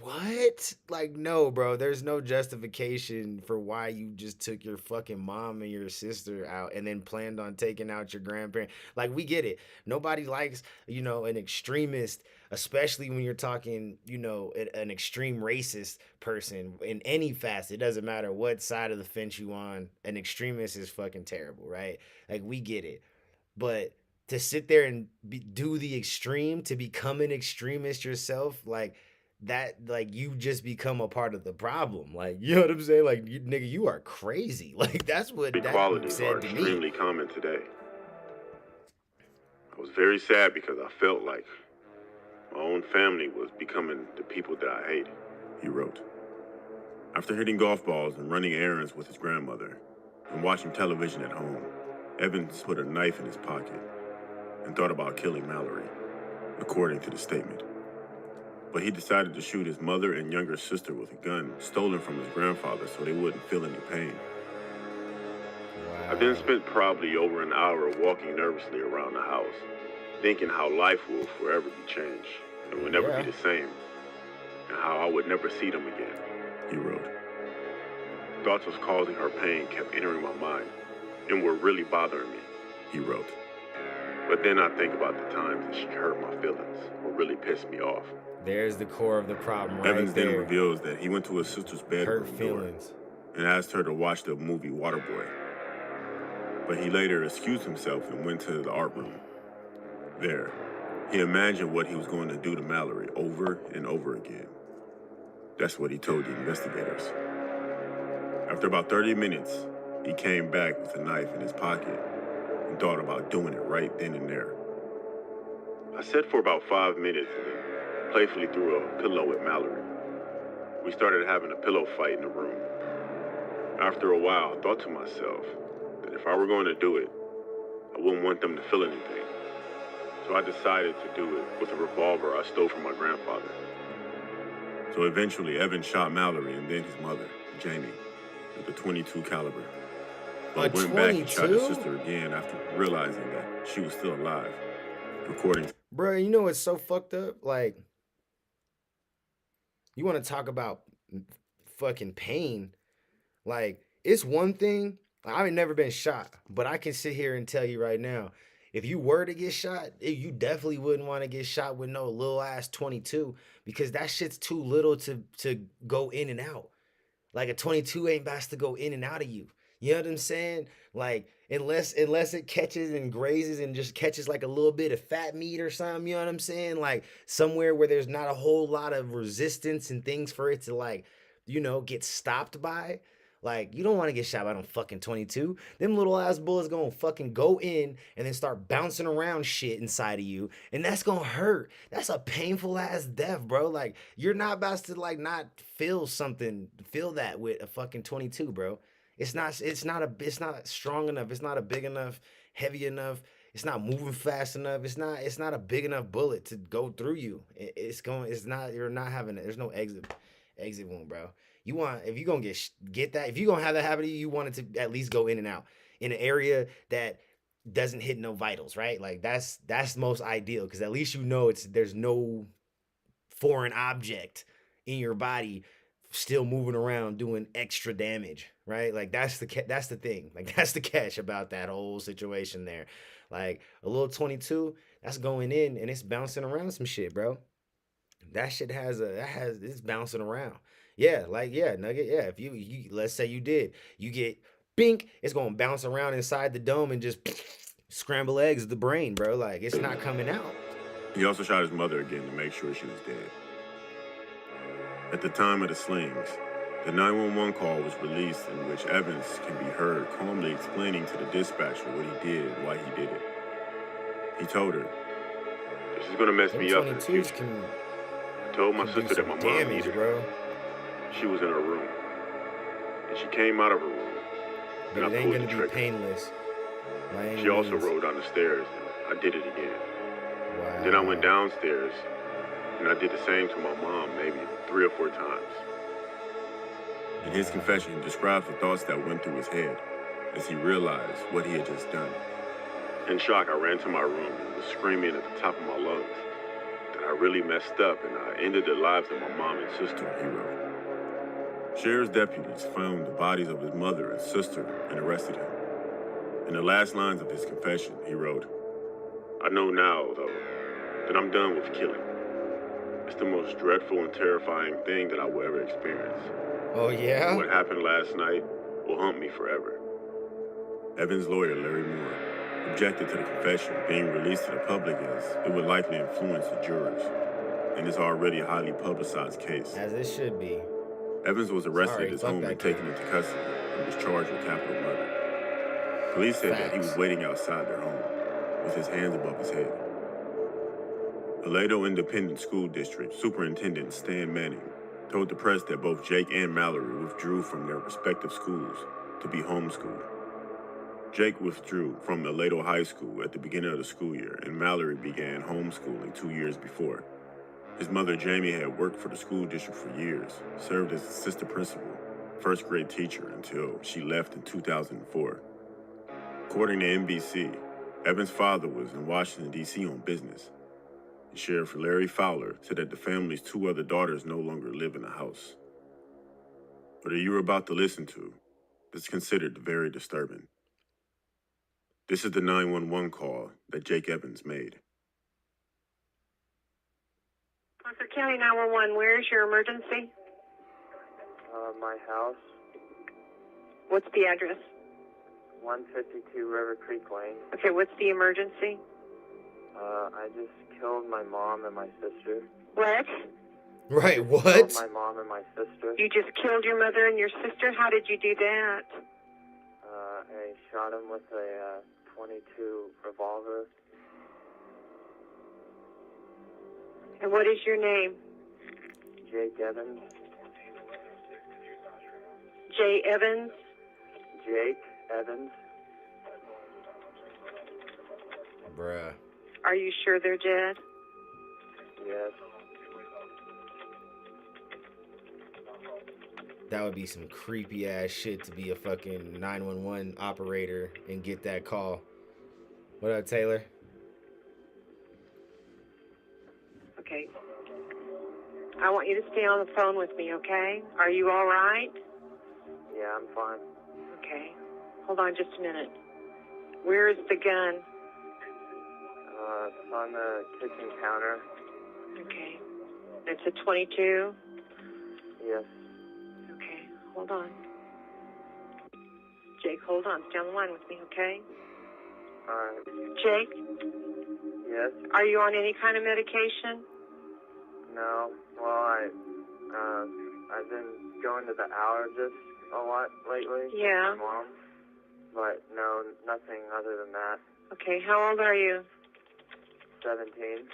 what? Like, no, bro, there's no justification for why you just took your fucking mom and your sister out and then planned on taking out your grandparent. Like, we get it. Nobody likes, you know, an extremist, especially when you're talking, you know, an extreme racist person in any facet. It doesn't matter what side of the fence you on. An extremist is fucking terrible, right? Like, we get it. But to sit there and do the extreme, to become an extremist yourself, like, that, like, you just become a part of the problem. Like, you know what I'm saying? Like, nigga, you are crazy. Like, that's what that said to me. Extremely common today. I was very sad because I felt like my own family was becoming the people that I hate, he wrote. After hitting golf balls and running errands with his grandmother and watching television at home, Evans put a knife in his pocket and thought about killing Mallory, according to the statement. But he decided to shoot his mother and younger sister with a gun stolen from his grandfather so they wouldn't feel any pain. Wow. I then spent probably over an hour walking nervously around the house, thinking how life will forever be changed and would never be the same, and how I would never see them again, he wrote. Thoughts of causing her pain kept entering my mind and were really bothering me. he wrote. But then I think about the times that she hurt my feelings or really pissed me off. There's the core of the problem right Evans there. then reveals that he went to his sister's bedroom Hurt feelings. and asked her to watch the movie Waterboy. But he later excused himself and went to the art room. There, he imagined what he was going to do to Mallory over and over again. That's what he told the investigators. After about 30 minutes, he came back with a knife in his pocket and thought about doing it right then and there. I sat for about 5 minutes and then playfully threw a pillow at Mallory. We started having a pillow fight in the room. After a while, I thought to myself that if I were going to do it, I wouldn't want them to feel anything. So I decided to do it with a revolver I stole from my grandfather. So eventually, Evan shot Mallory and then his mother, Jamie, with a .22 caliber. But went back and shot his sister again after realizing that she was still alive. Recording. Bro, you know what's so fucked up? Like, you want to talk about fucking pain? Like, it's one thing. I've never been shot, but I can sit here and tell you right now, if you were to get shot, you definitely wouldn't want to get shot with no little ass 22 because that shit's too little to go in and out. Like a 22 ain't best to go in and out of you. You know what I'm saying? Like, unless it catches and grazes and just catches like a little bit of fat meat or something, you know what I'm saying? Like somewhere where there's not a whole lot of resistance and things for it to like, you know, get stopped by. Like, you don't want to get shot by no fucking 22. Them little ass bullets gonna fucking go in and then start bouncing around shit inside of you. And that's gonna hurt. That's a painful ass death, bro. Like, you're not about to like not feel that with a fucking 22, bro. It's not strong enough. It's not a big enough, heavy enough. It's not moving fast enough. It's not a big enough bullet to go through you. You're not having it. There's no exit wound, bro. If you're gonna get that, if you're gonna have that happen to you, you want it to at least go in and out in an area that doesn't hit no vitals, right? Like that's most ideal because at least you know there's no foreign object in your body still moving around doing extra damage, right? Like that's the thing. Like that's the catch about that whole situation there. Like a little 22, that's going in and it's bouncing around some shit, bro. That shit it's bouncing around. Yeah, like, yeah, Nugget, yeah. If you let's say you get bink, it's gonna bounce around inside the dome and just scramble eggs of the brain, bro. Like, it's not coming out. He also shot his mother again to make sure she was dead. At the time of the slings, the 911 call was released in which Evans can be heard calmly explaining to the dispatcher what he did and why he did it. He told her, "This is gonna mess me up in the future." I told my sister that my mom needed her. She was in her room, and she came out of her room, and I pulled the trigger. Painless. She also rolled down the stairs, and I did it again. Wow. Then I went downstairs, and I did the same to my mom maybe 3 or 4 times. In his confession, he describes the thoughts that went through his head as he realized what he had just done. In shock, I ran to my room and was screaming at the top of my lungs that I really messed up and I ended the lives of my mom and sister, he wrote. Sheriff's deputies found the bodies of his mother and sister and arrested him. In the last lines of his confession, he wrote, "I know now, though, that I'm done with killing. It's the most dreadful and terrifying thing that I will ever experience. Oh, yeah? What happened last night will haunt me forever." Evans' lawyer, Larry Moore, objected to the confession being released to the public as it would likely influence the jurors in this already highly publicized case. As it should be. Evans was arrested at his home and taken into custody and was charged with capital murder. Police said that he was waiting outside their home with his hands above his head. Aledo Independent School District Superintendent Stan Manning told the press that both Jake and Mallory withdrew from their respective schools to be homeschooled. Jake withdrew from Aledo High School at the beginning of the school year, and Mallory began homeschooling 2 years before. His mother, Jamie, had worked for the school district for years, served as assistant principal, first grade teacher until she left in 2004. According to NBC, Evans' father was in Washington, D.C. on business. And Sheriff Larry Fowler said that the family's 2 other daughters no longer live in the house. What you're about to listen to is considered very disturbing. This is the 911 call that Jake Evans made. Parker County 911, where is your emergency? My house, What's the address? 152 River Creek Lane. Okay, what's the emergency? I just killed my mom and my sister. What? Right, what? Killed my mom and my sister. You just killed your mother and your sister? How did you do that? I shot him with a 22 revolver. And what is your name? Jake Evans. Jay Evans? Jake Evans. Bruh. Are you sure they're dead? Yes. That would be some creepy ass shit to be a fucking 911 operator and get that call. What up, Taylor? Okay. I want you to stay on the phone with me, okay? Are you all right? Yeah, I'm fine. Okay. Hold on just a minute. Where is the gun? It's on the kitchen counter. Okay. It's a 22? Yes. Okay. Hold on. Jake, hold on. Stay on the line with me, okay? Alright. Jake? Yes? Are you on any kind of medication? No. Well, I've been going to the allergist a lot lately. Yeah. With my mom. But no, nothing other than that. Okay. How old are you? 17.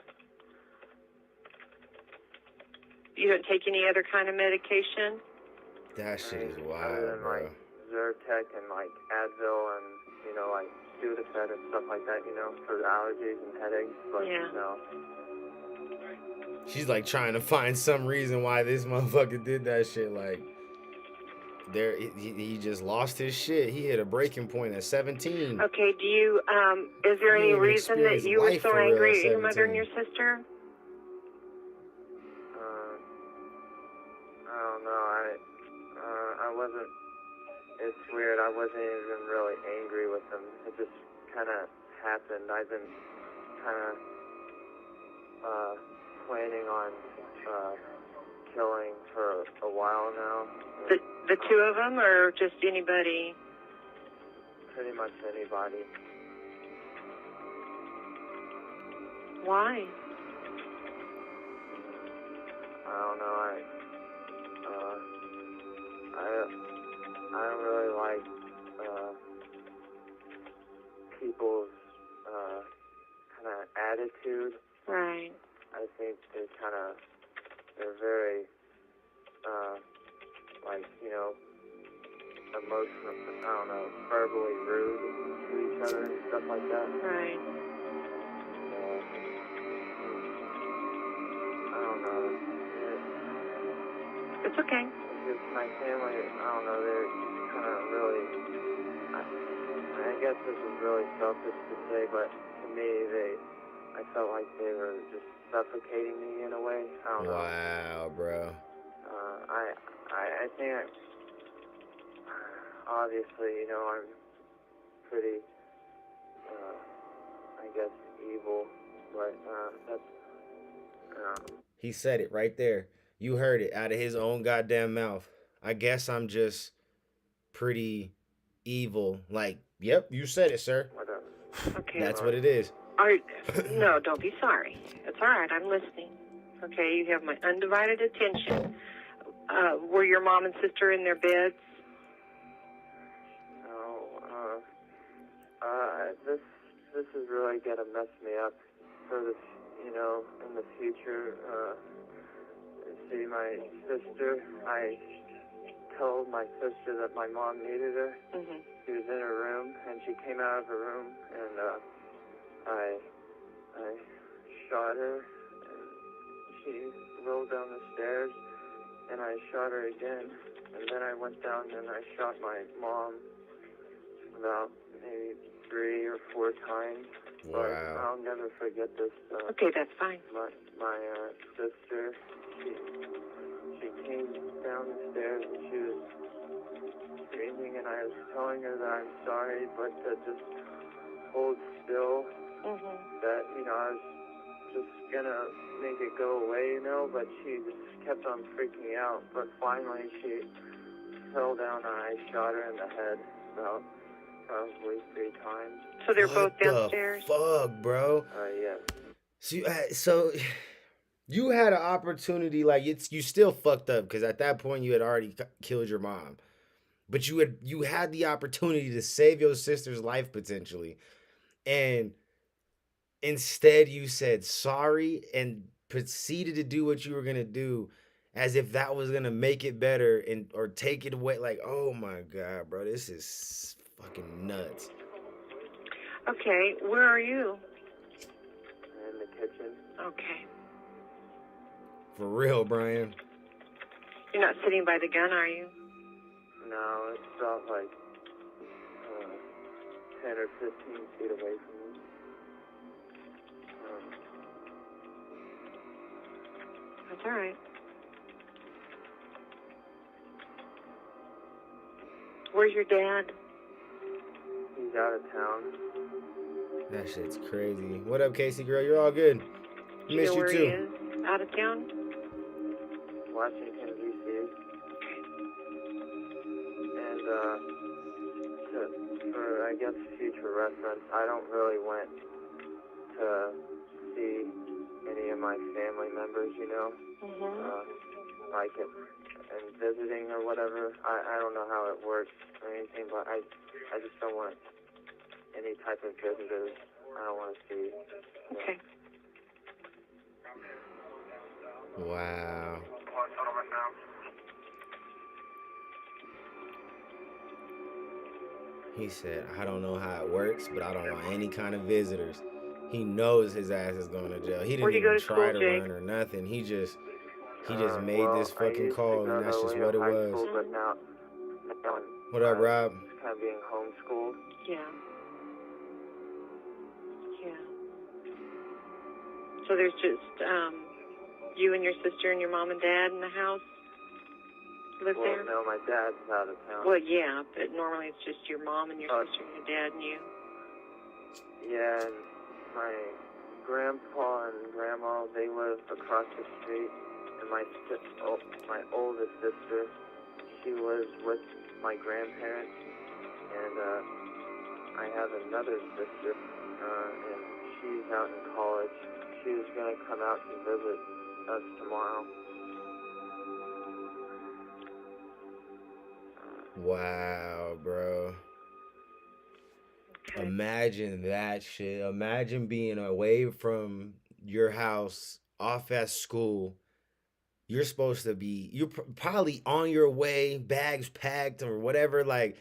You don't take any other kind of medication? That shit is Other wild, than, bro. like, Zyrtec and, like, Advil and, you know, like, Sudafed and stuff like that, you know, for the allergies and headaches. But, Yeah. no. She's like trying to find some reason why this motherfucker did that shit. Like, he just lost his shit. He hit a breaking point at 17. Okay, do you, is there He any didn't even reason that experience you were life so for real angry at at your mother and 17. your sister? I don't know. I wasn't, it's weird. I wasn't even really angry with them. It just kind of happened. I've been kind of, planning on, killing for a while now. The two of them, or just anybody? Pretty much anybody. Why? I don't know. I don't really like people's kind of attitude. Right. I think they're very like, you know, emotional. I don't know, verbally rude to each other and stuff like that. Right. I don't know. It's okay. It's just my family, I don't know, they're kind of really, I guess this is really selfish to say, but to me, I felt like they were just suffocating me in a way. I don't know. Wow, bro. I think, obviously, you know, I'm pretty, I guess, evil, but that's, He said it right there. You heard it out of his own goddamn mouth. I guess I'm just pretty evil. Like, yep, you said it, sir. whatever. Okay. That's what it is. No, don't be sorry. It's all right. I'm listening. Okay, you have my undivided attention. Were your mom and sister in their beds? No, this is really gonna mess me up for this, you know, in the future. See, my sister, I told my sister that my mom needed her. Mm-hmm. She was in her room, and she came out of her room, and I shot her, and she rolled down the stairs, and I shot her again, and then I went down and I shot my mom about maybe 3 or 4 times. Wow. But I'll never forget this. Okay, that's fine. My sister, she came down the stairs and she was screaming, and I was telling her that I'm sorry, but to just hold still. That, you know, I was just gonna make it go away, you know, but she just kept on freaking me out. But finally she fell down and I shot her in the head about probably 3 times. So they're both downstairs? Fuck, bro. Yeah. So you had an opportunity, like you still fucked up because at that point you had already killed your mom, but you had the opportunity to save your sister's life potentially, and instead you said sorry and proceeded to do what you were gonna do, as if that was gonna make it better and or take it away. Like, oh my god, bro, this is fucking nuts. Okay, where are you? In the kitchen. Okay. For real, Brian. You're not sitting by the gun, are you? No, it's about like 10 or 15 feet away from me. That's all right. Where's your dad? He's out of town. That shit's crazy. What up, Casey girl? You're all good. Do you Miss know you where too. he is? Out of town? Washington, D.C. And, for, I guess, future reference, I don't really went to see any of my family members, you know? Like and visiting or whatever. I don't know how it works or anything, but I just don't want any type of visitors. I don't want to see. Okay. Wow. He said, I don't know how it works, but I don't want any kind of visitors. He knows his ass is going to jail. He didn't even try to run or nothing. He just made this fucking call, and that's just what it was. School, but now What up, Rob? It's kind of being homeschooled. Yeah. Yeah. So there's just you and your sister and your mom and dad in the house live there? No, my dad's out of town. Well, yeah, but normally it's just your mom and your sister and your dad and you. Yeah, and my grandpa and grandma, they live across the street. And my oldest sister, she lives with my grandparents. And I have another sister, and she's out in college. She was going to come out and visit us tomorrow. Wow, bro. Okay. Imagine that shit. Imagine being away from your house, off at school. You're supposed to be, you're probably on your way, bags packed or whatever, like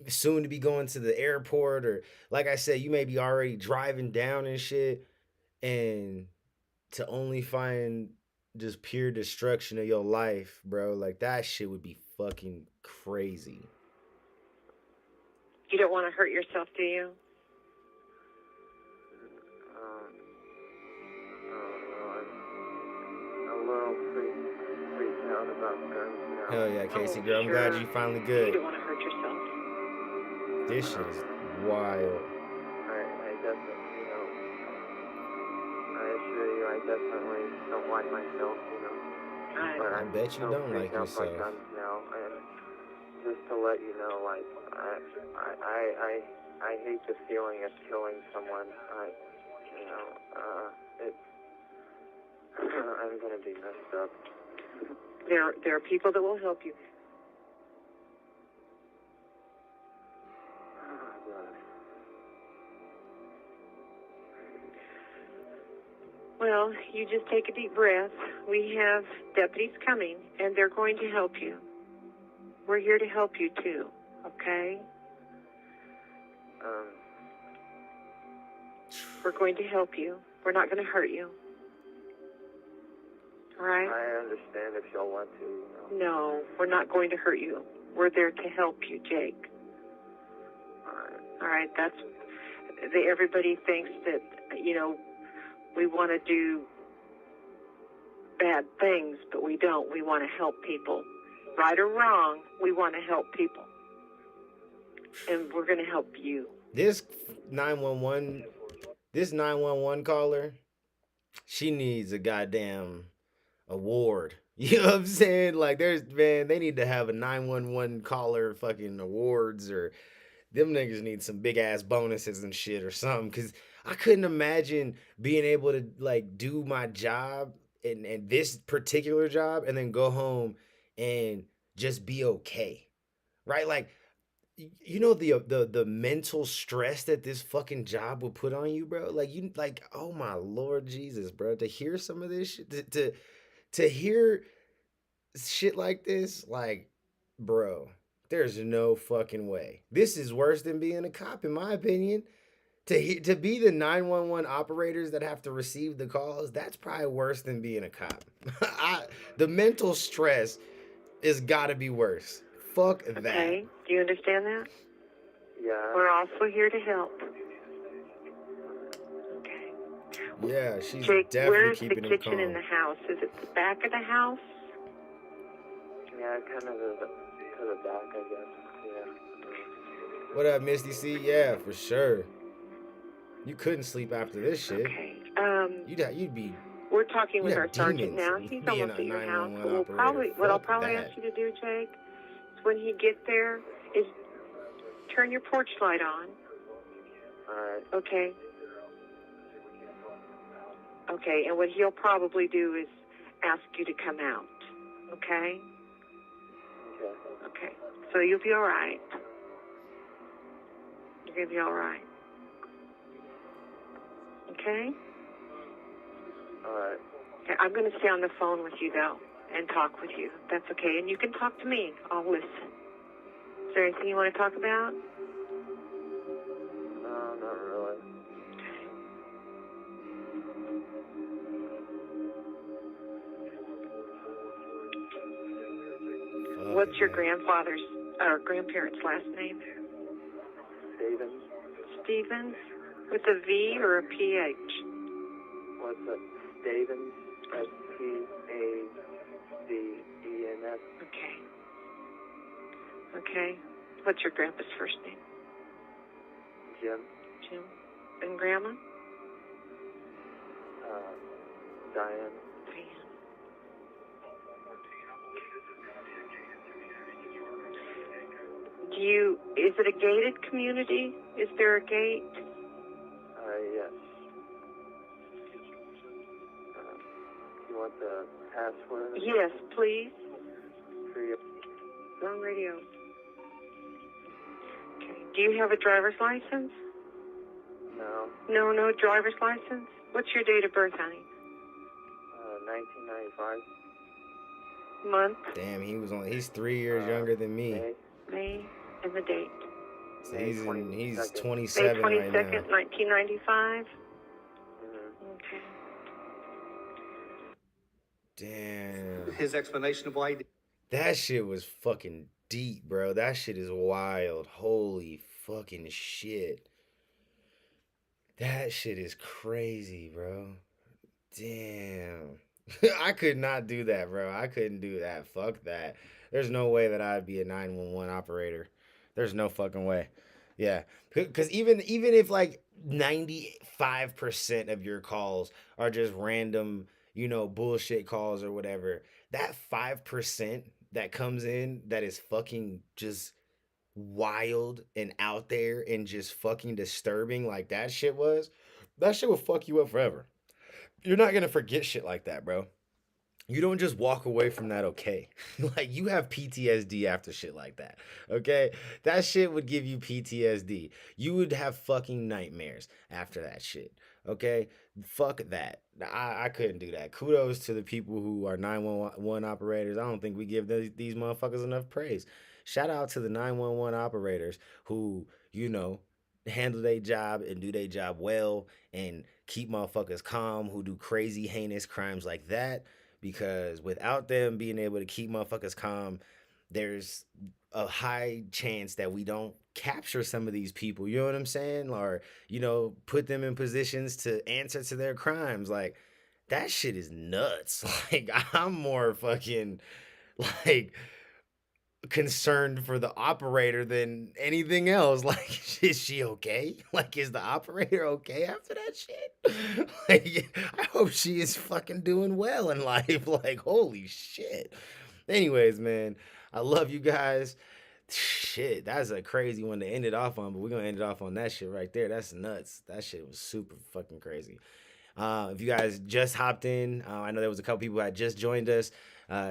soon to be going to the airport, or like I said, you may be already driving down and shit, and to only find just pure destruction of your life, bro. Like that shit would be fucking crazy. You don't want to hurt yourself, do you? I'm a little freaked out about guns now. Hell yeah, Casey girl. I'm glad you finally good. You don't want to hurt yourself. This shit is wild. I definitely, you know, I assure you, I definitely don't like myself, you know. But I bet you don't like yourself. By guns now, and just to let you know, like, I hate the feeling of killing someone. I'm gonna be messed up. There are people that will help you. Well, you just take a deep breath. We have deputies coming, and they're going to help you. We're here to help you, too, okay? We're going to help you. We're not going to hurt you. All right? I understand if y'all want to, you know. No, we're not going to hurt you. We're there to help you, Jake. All right, that's... Everybody thinks that, you know, we want to do bad things, but we don't. We want to help people. Right or wrong, we want to help people. And we're going to help you. This 911 this 911 caller, she needs a goddamn award. You know what I'm saying? Like they need to have a 911 caller fucking awards, or them niggas need some big ass bonuses and shit or something. Cause I couldn't imagine being able to like do my job and this particular job and then go home and just be okay. Right? Like you know the mental stress that this fucking job would put on you, bro. Like you like, oh my Lord Jesus, bro. To hear some of this shit, to hear shit like this, like, bro, there's no fucking way. This is worse than being a cop, in my opinion. To be the 911 operators that have to receive the calls, that's probably worse than being a cop. The mental stress is gotta be worse. Fuck that. Okay, do you understand that? Yeah. We're also here to help. Okay. Yeah, she's Jake, definitely where's keeping the him kitchen calm. in the house? Is it the back of the house? Yeah, kind of to the back, I guess. Yeah. What up, Misty C? Yeah, for sure. You couldn't sleep after this shit. Okay. You'd be. We're talking with have our sergeant demons now. He's being almost a at your house. 911 What I'll Fuck probably that. ask you to do, Jake, is when he gets there, is turn your porch light on. Alright. Okay. Okay, and what he'll probably do is ask you to come out. Okay? Okay. Okay. So you'll be all right. You're going to be all right. Okay? Alright. Okay, I'm going to stay on the phone with you, though, and talk with you. That's okay. And you can talk to me. I'll listen. Is there anything you want to talk about? No, not really. What's your grandfather's or grandparents' last name? Stevens. Stevens? With a V or a PH? What's it? Stevens. S-T-A-V-E-N-S. Okay. Okay. What's your grandpa's first name? Jim. Jim. And grandma? Diane. Diane. Is it a gated community? Is there a gate? Yes. You want the password? Yes, please. Three. Wrong radio. Okay. Do you have a driver's license? No. No driver's license? What's your date of birth, honey? 1995. Month? Damn, he's 3 years younger than me. May and the date. So he's 27 May right 22nd, now. 1995. Mm-hmm. Okay. Damn. His explanation of why. That shit was fucking deep, bro. That shit is wild. Holy fucking shit. That shit is crazy, bro. Damn. I could not do that, bro. I couldn't do that. Fuck that. There's no way that I'd be a 911 operator. There's no fucking way. Yeah. Because even if like 95% of your calls are just random, bullshit calls or whatever, that 5% that comes in that is fucking just wild and out there and just fucking disturbing like that shit will fuck you up forever. You're not gonna forget shit like that, bro. You don't just walk away from that okay. Like, you have PTSD after shit like that, okay? That shit would give you PTSD. You would have fucking nightmares after that shit, okay? Fuck that. I couldn't do that. Kudos to the people who are 911 operators. I don't think we give these motherfuckers enough praise. Shout out to the 911 operators who, handle their job and do their job well and keep motherfuckers calm, who do crazy, heinous crimes like that. Because without them being able to keep motherfuckers calm, there's a high chance that we don't capture some of these people, you know what I'm saying? Or, put them in positions to answer to their crimes. Like, that shit is nuts. Like, I'm more fucking, like, concerned for the operator than anything else. Like, is she okay? Like, is the operator okay after that shit? Like, I hope she is fucking doing well in life. Like, holy shit. Anyways, man, I love you guys. Shit, that's a crazy one to end it off on, but we're gonna end it off on that shit right there. That's nuts. That shit was super fucking crazy. If you guys just hopped in, I know there was a couple people that just joined us.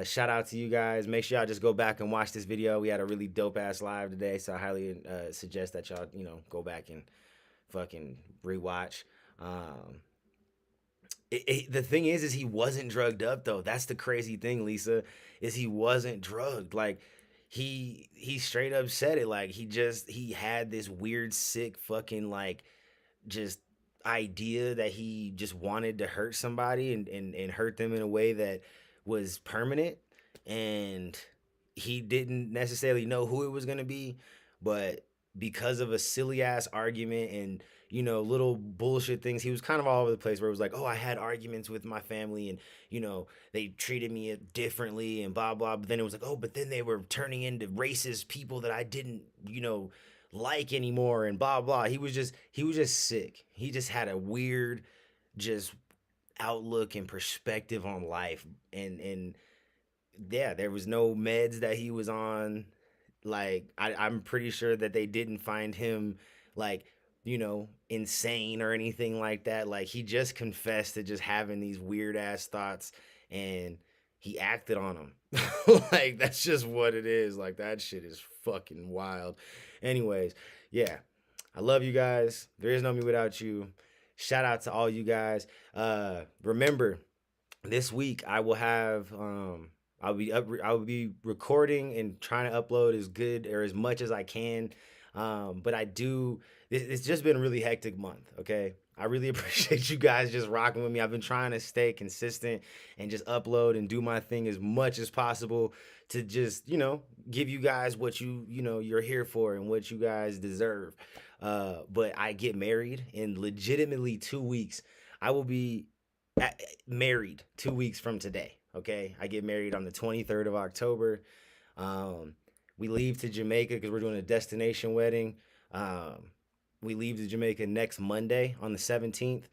Shout out to you guys. Make sure y'all just go back and watch this video. We had a really dope ass live today, so I highly suggest that y'all, go back and fucking rewatch. The thing is he wasn't drugged up though. That's the crazy thing, Lisa, is he wasn't drugged. Like, he straight up said it. Like, he had this weird, sick fucking, like, just idea that he just wanted to hurt somebody and hurt them in a way that was permanent, and he didn't necessarily know who it was going to be, but because of a silly ass argument and little bullshit things, he was kind of all over the place, where it was like, oh, I had arguments with my family and they treated me differently and blah blah, but then it was like, oh, but then they were turning into racist people that I didn't like anymore and blah blah. He was just sick. He just had a weird just outlook and perspective on life, and yeah, there was no meds that he was on. Like, I'm pretty sure that they didn't find him like insane or anything like that. Like, he just confessed to just having these weird ass thoughts, and he acted on them. Like, that's just what it is. Like, that shit is fucking wild. Anyways, yeah, I love you guys. There is no me without you. Shout out to all you guys. Remember, this week I will have I'll be recording and trying to upload as good or as much as I can. But it's just been a really hectic month, okay? I really appreciate you guys just rocking with me. I've been trying to stay consistent and just upload and do my thing as much as possible to just, give you guys what you're here for and what you guys deserve. But I get married in legitimately 2 weeks. I will be married 2 weeks from today, okay? I get married on the 23rd of October. We leave to Jamaica because we're doing a destination wedding. We leave to Jamaica next Monday on the 17th.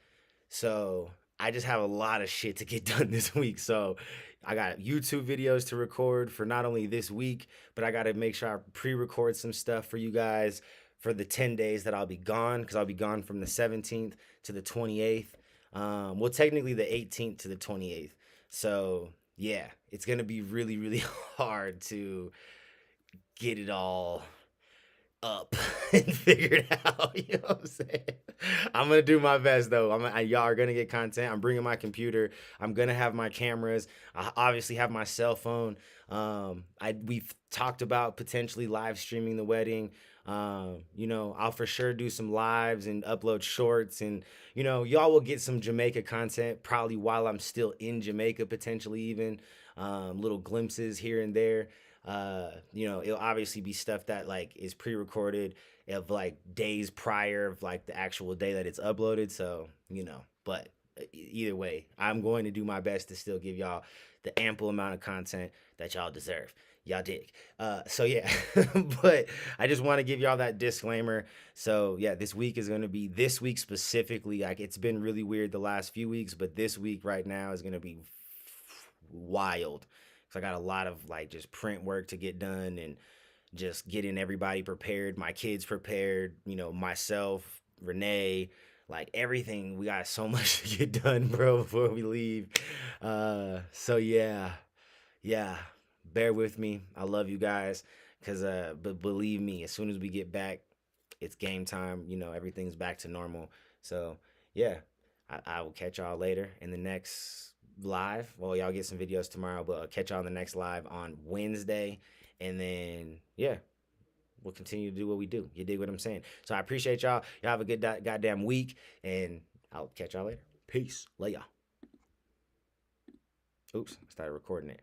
So I just have a lot of shit to get done this week. So I got YouTube videos to record for not only this week, but I got to make sure I pre-record some stuff for you guys for the 10 days that I'll be gone, because I'll be gone from the 17th to the 28th. Well, technically the 18th to the 28th. So yeah, it's going to be really, really hard to get it all up and figured out. You know what I'm saying? I'm gonna do my best though. Y'all are gonna get content. I'm bringing my computer. I'm gonna have my cameras. I obviously have my cell phone. We've talked about potentially live streaming the wedding. I'll for sure do some lives and upload shorts, and y'all will get some Jamaica content probably while I'm still in Jamaica, potentially even little glimpses here and there. It'll obviously be stuff that like is pre-recorded of like days prior of like the actual day that it's uploaded. So, but either way, I'm going to do my best to still give y'all the ample amount of content that y'all deserve. Y'all dig. So yeah, but I just want to give y'all that disclaimer. So yeah, this week specifically, like, it's been really weird the last few weeks, but this week right now is going to be wild. So I got a lot of like just print work to get done and just getting everybody prepared, my kids prepared, myself, Renee, like everything. We got so much to get done, bro, before we leave. So yeah, bear with me. I love you guys, but believe me, as soon as we get back, it's game time. Everything's back to normal. So yeah, I will catch y'all later in the next live. Well, y'all get some videos tomorrow, but I'll catch y'all on the next live on Wednesday, and then yeah, we'll continue to do what we do. You dig what I'm saying? So I appreciate y'all. Y'all have a good goddamn week, and I'll catch y'all later. Peace. Lay y'all. Oops, I started recording it.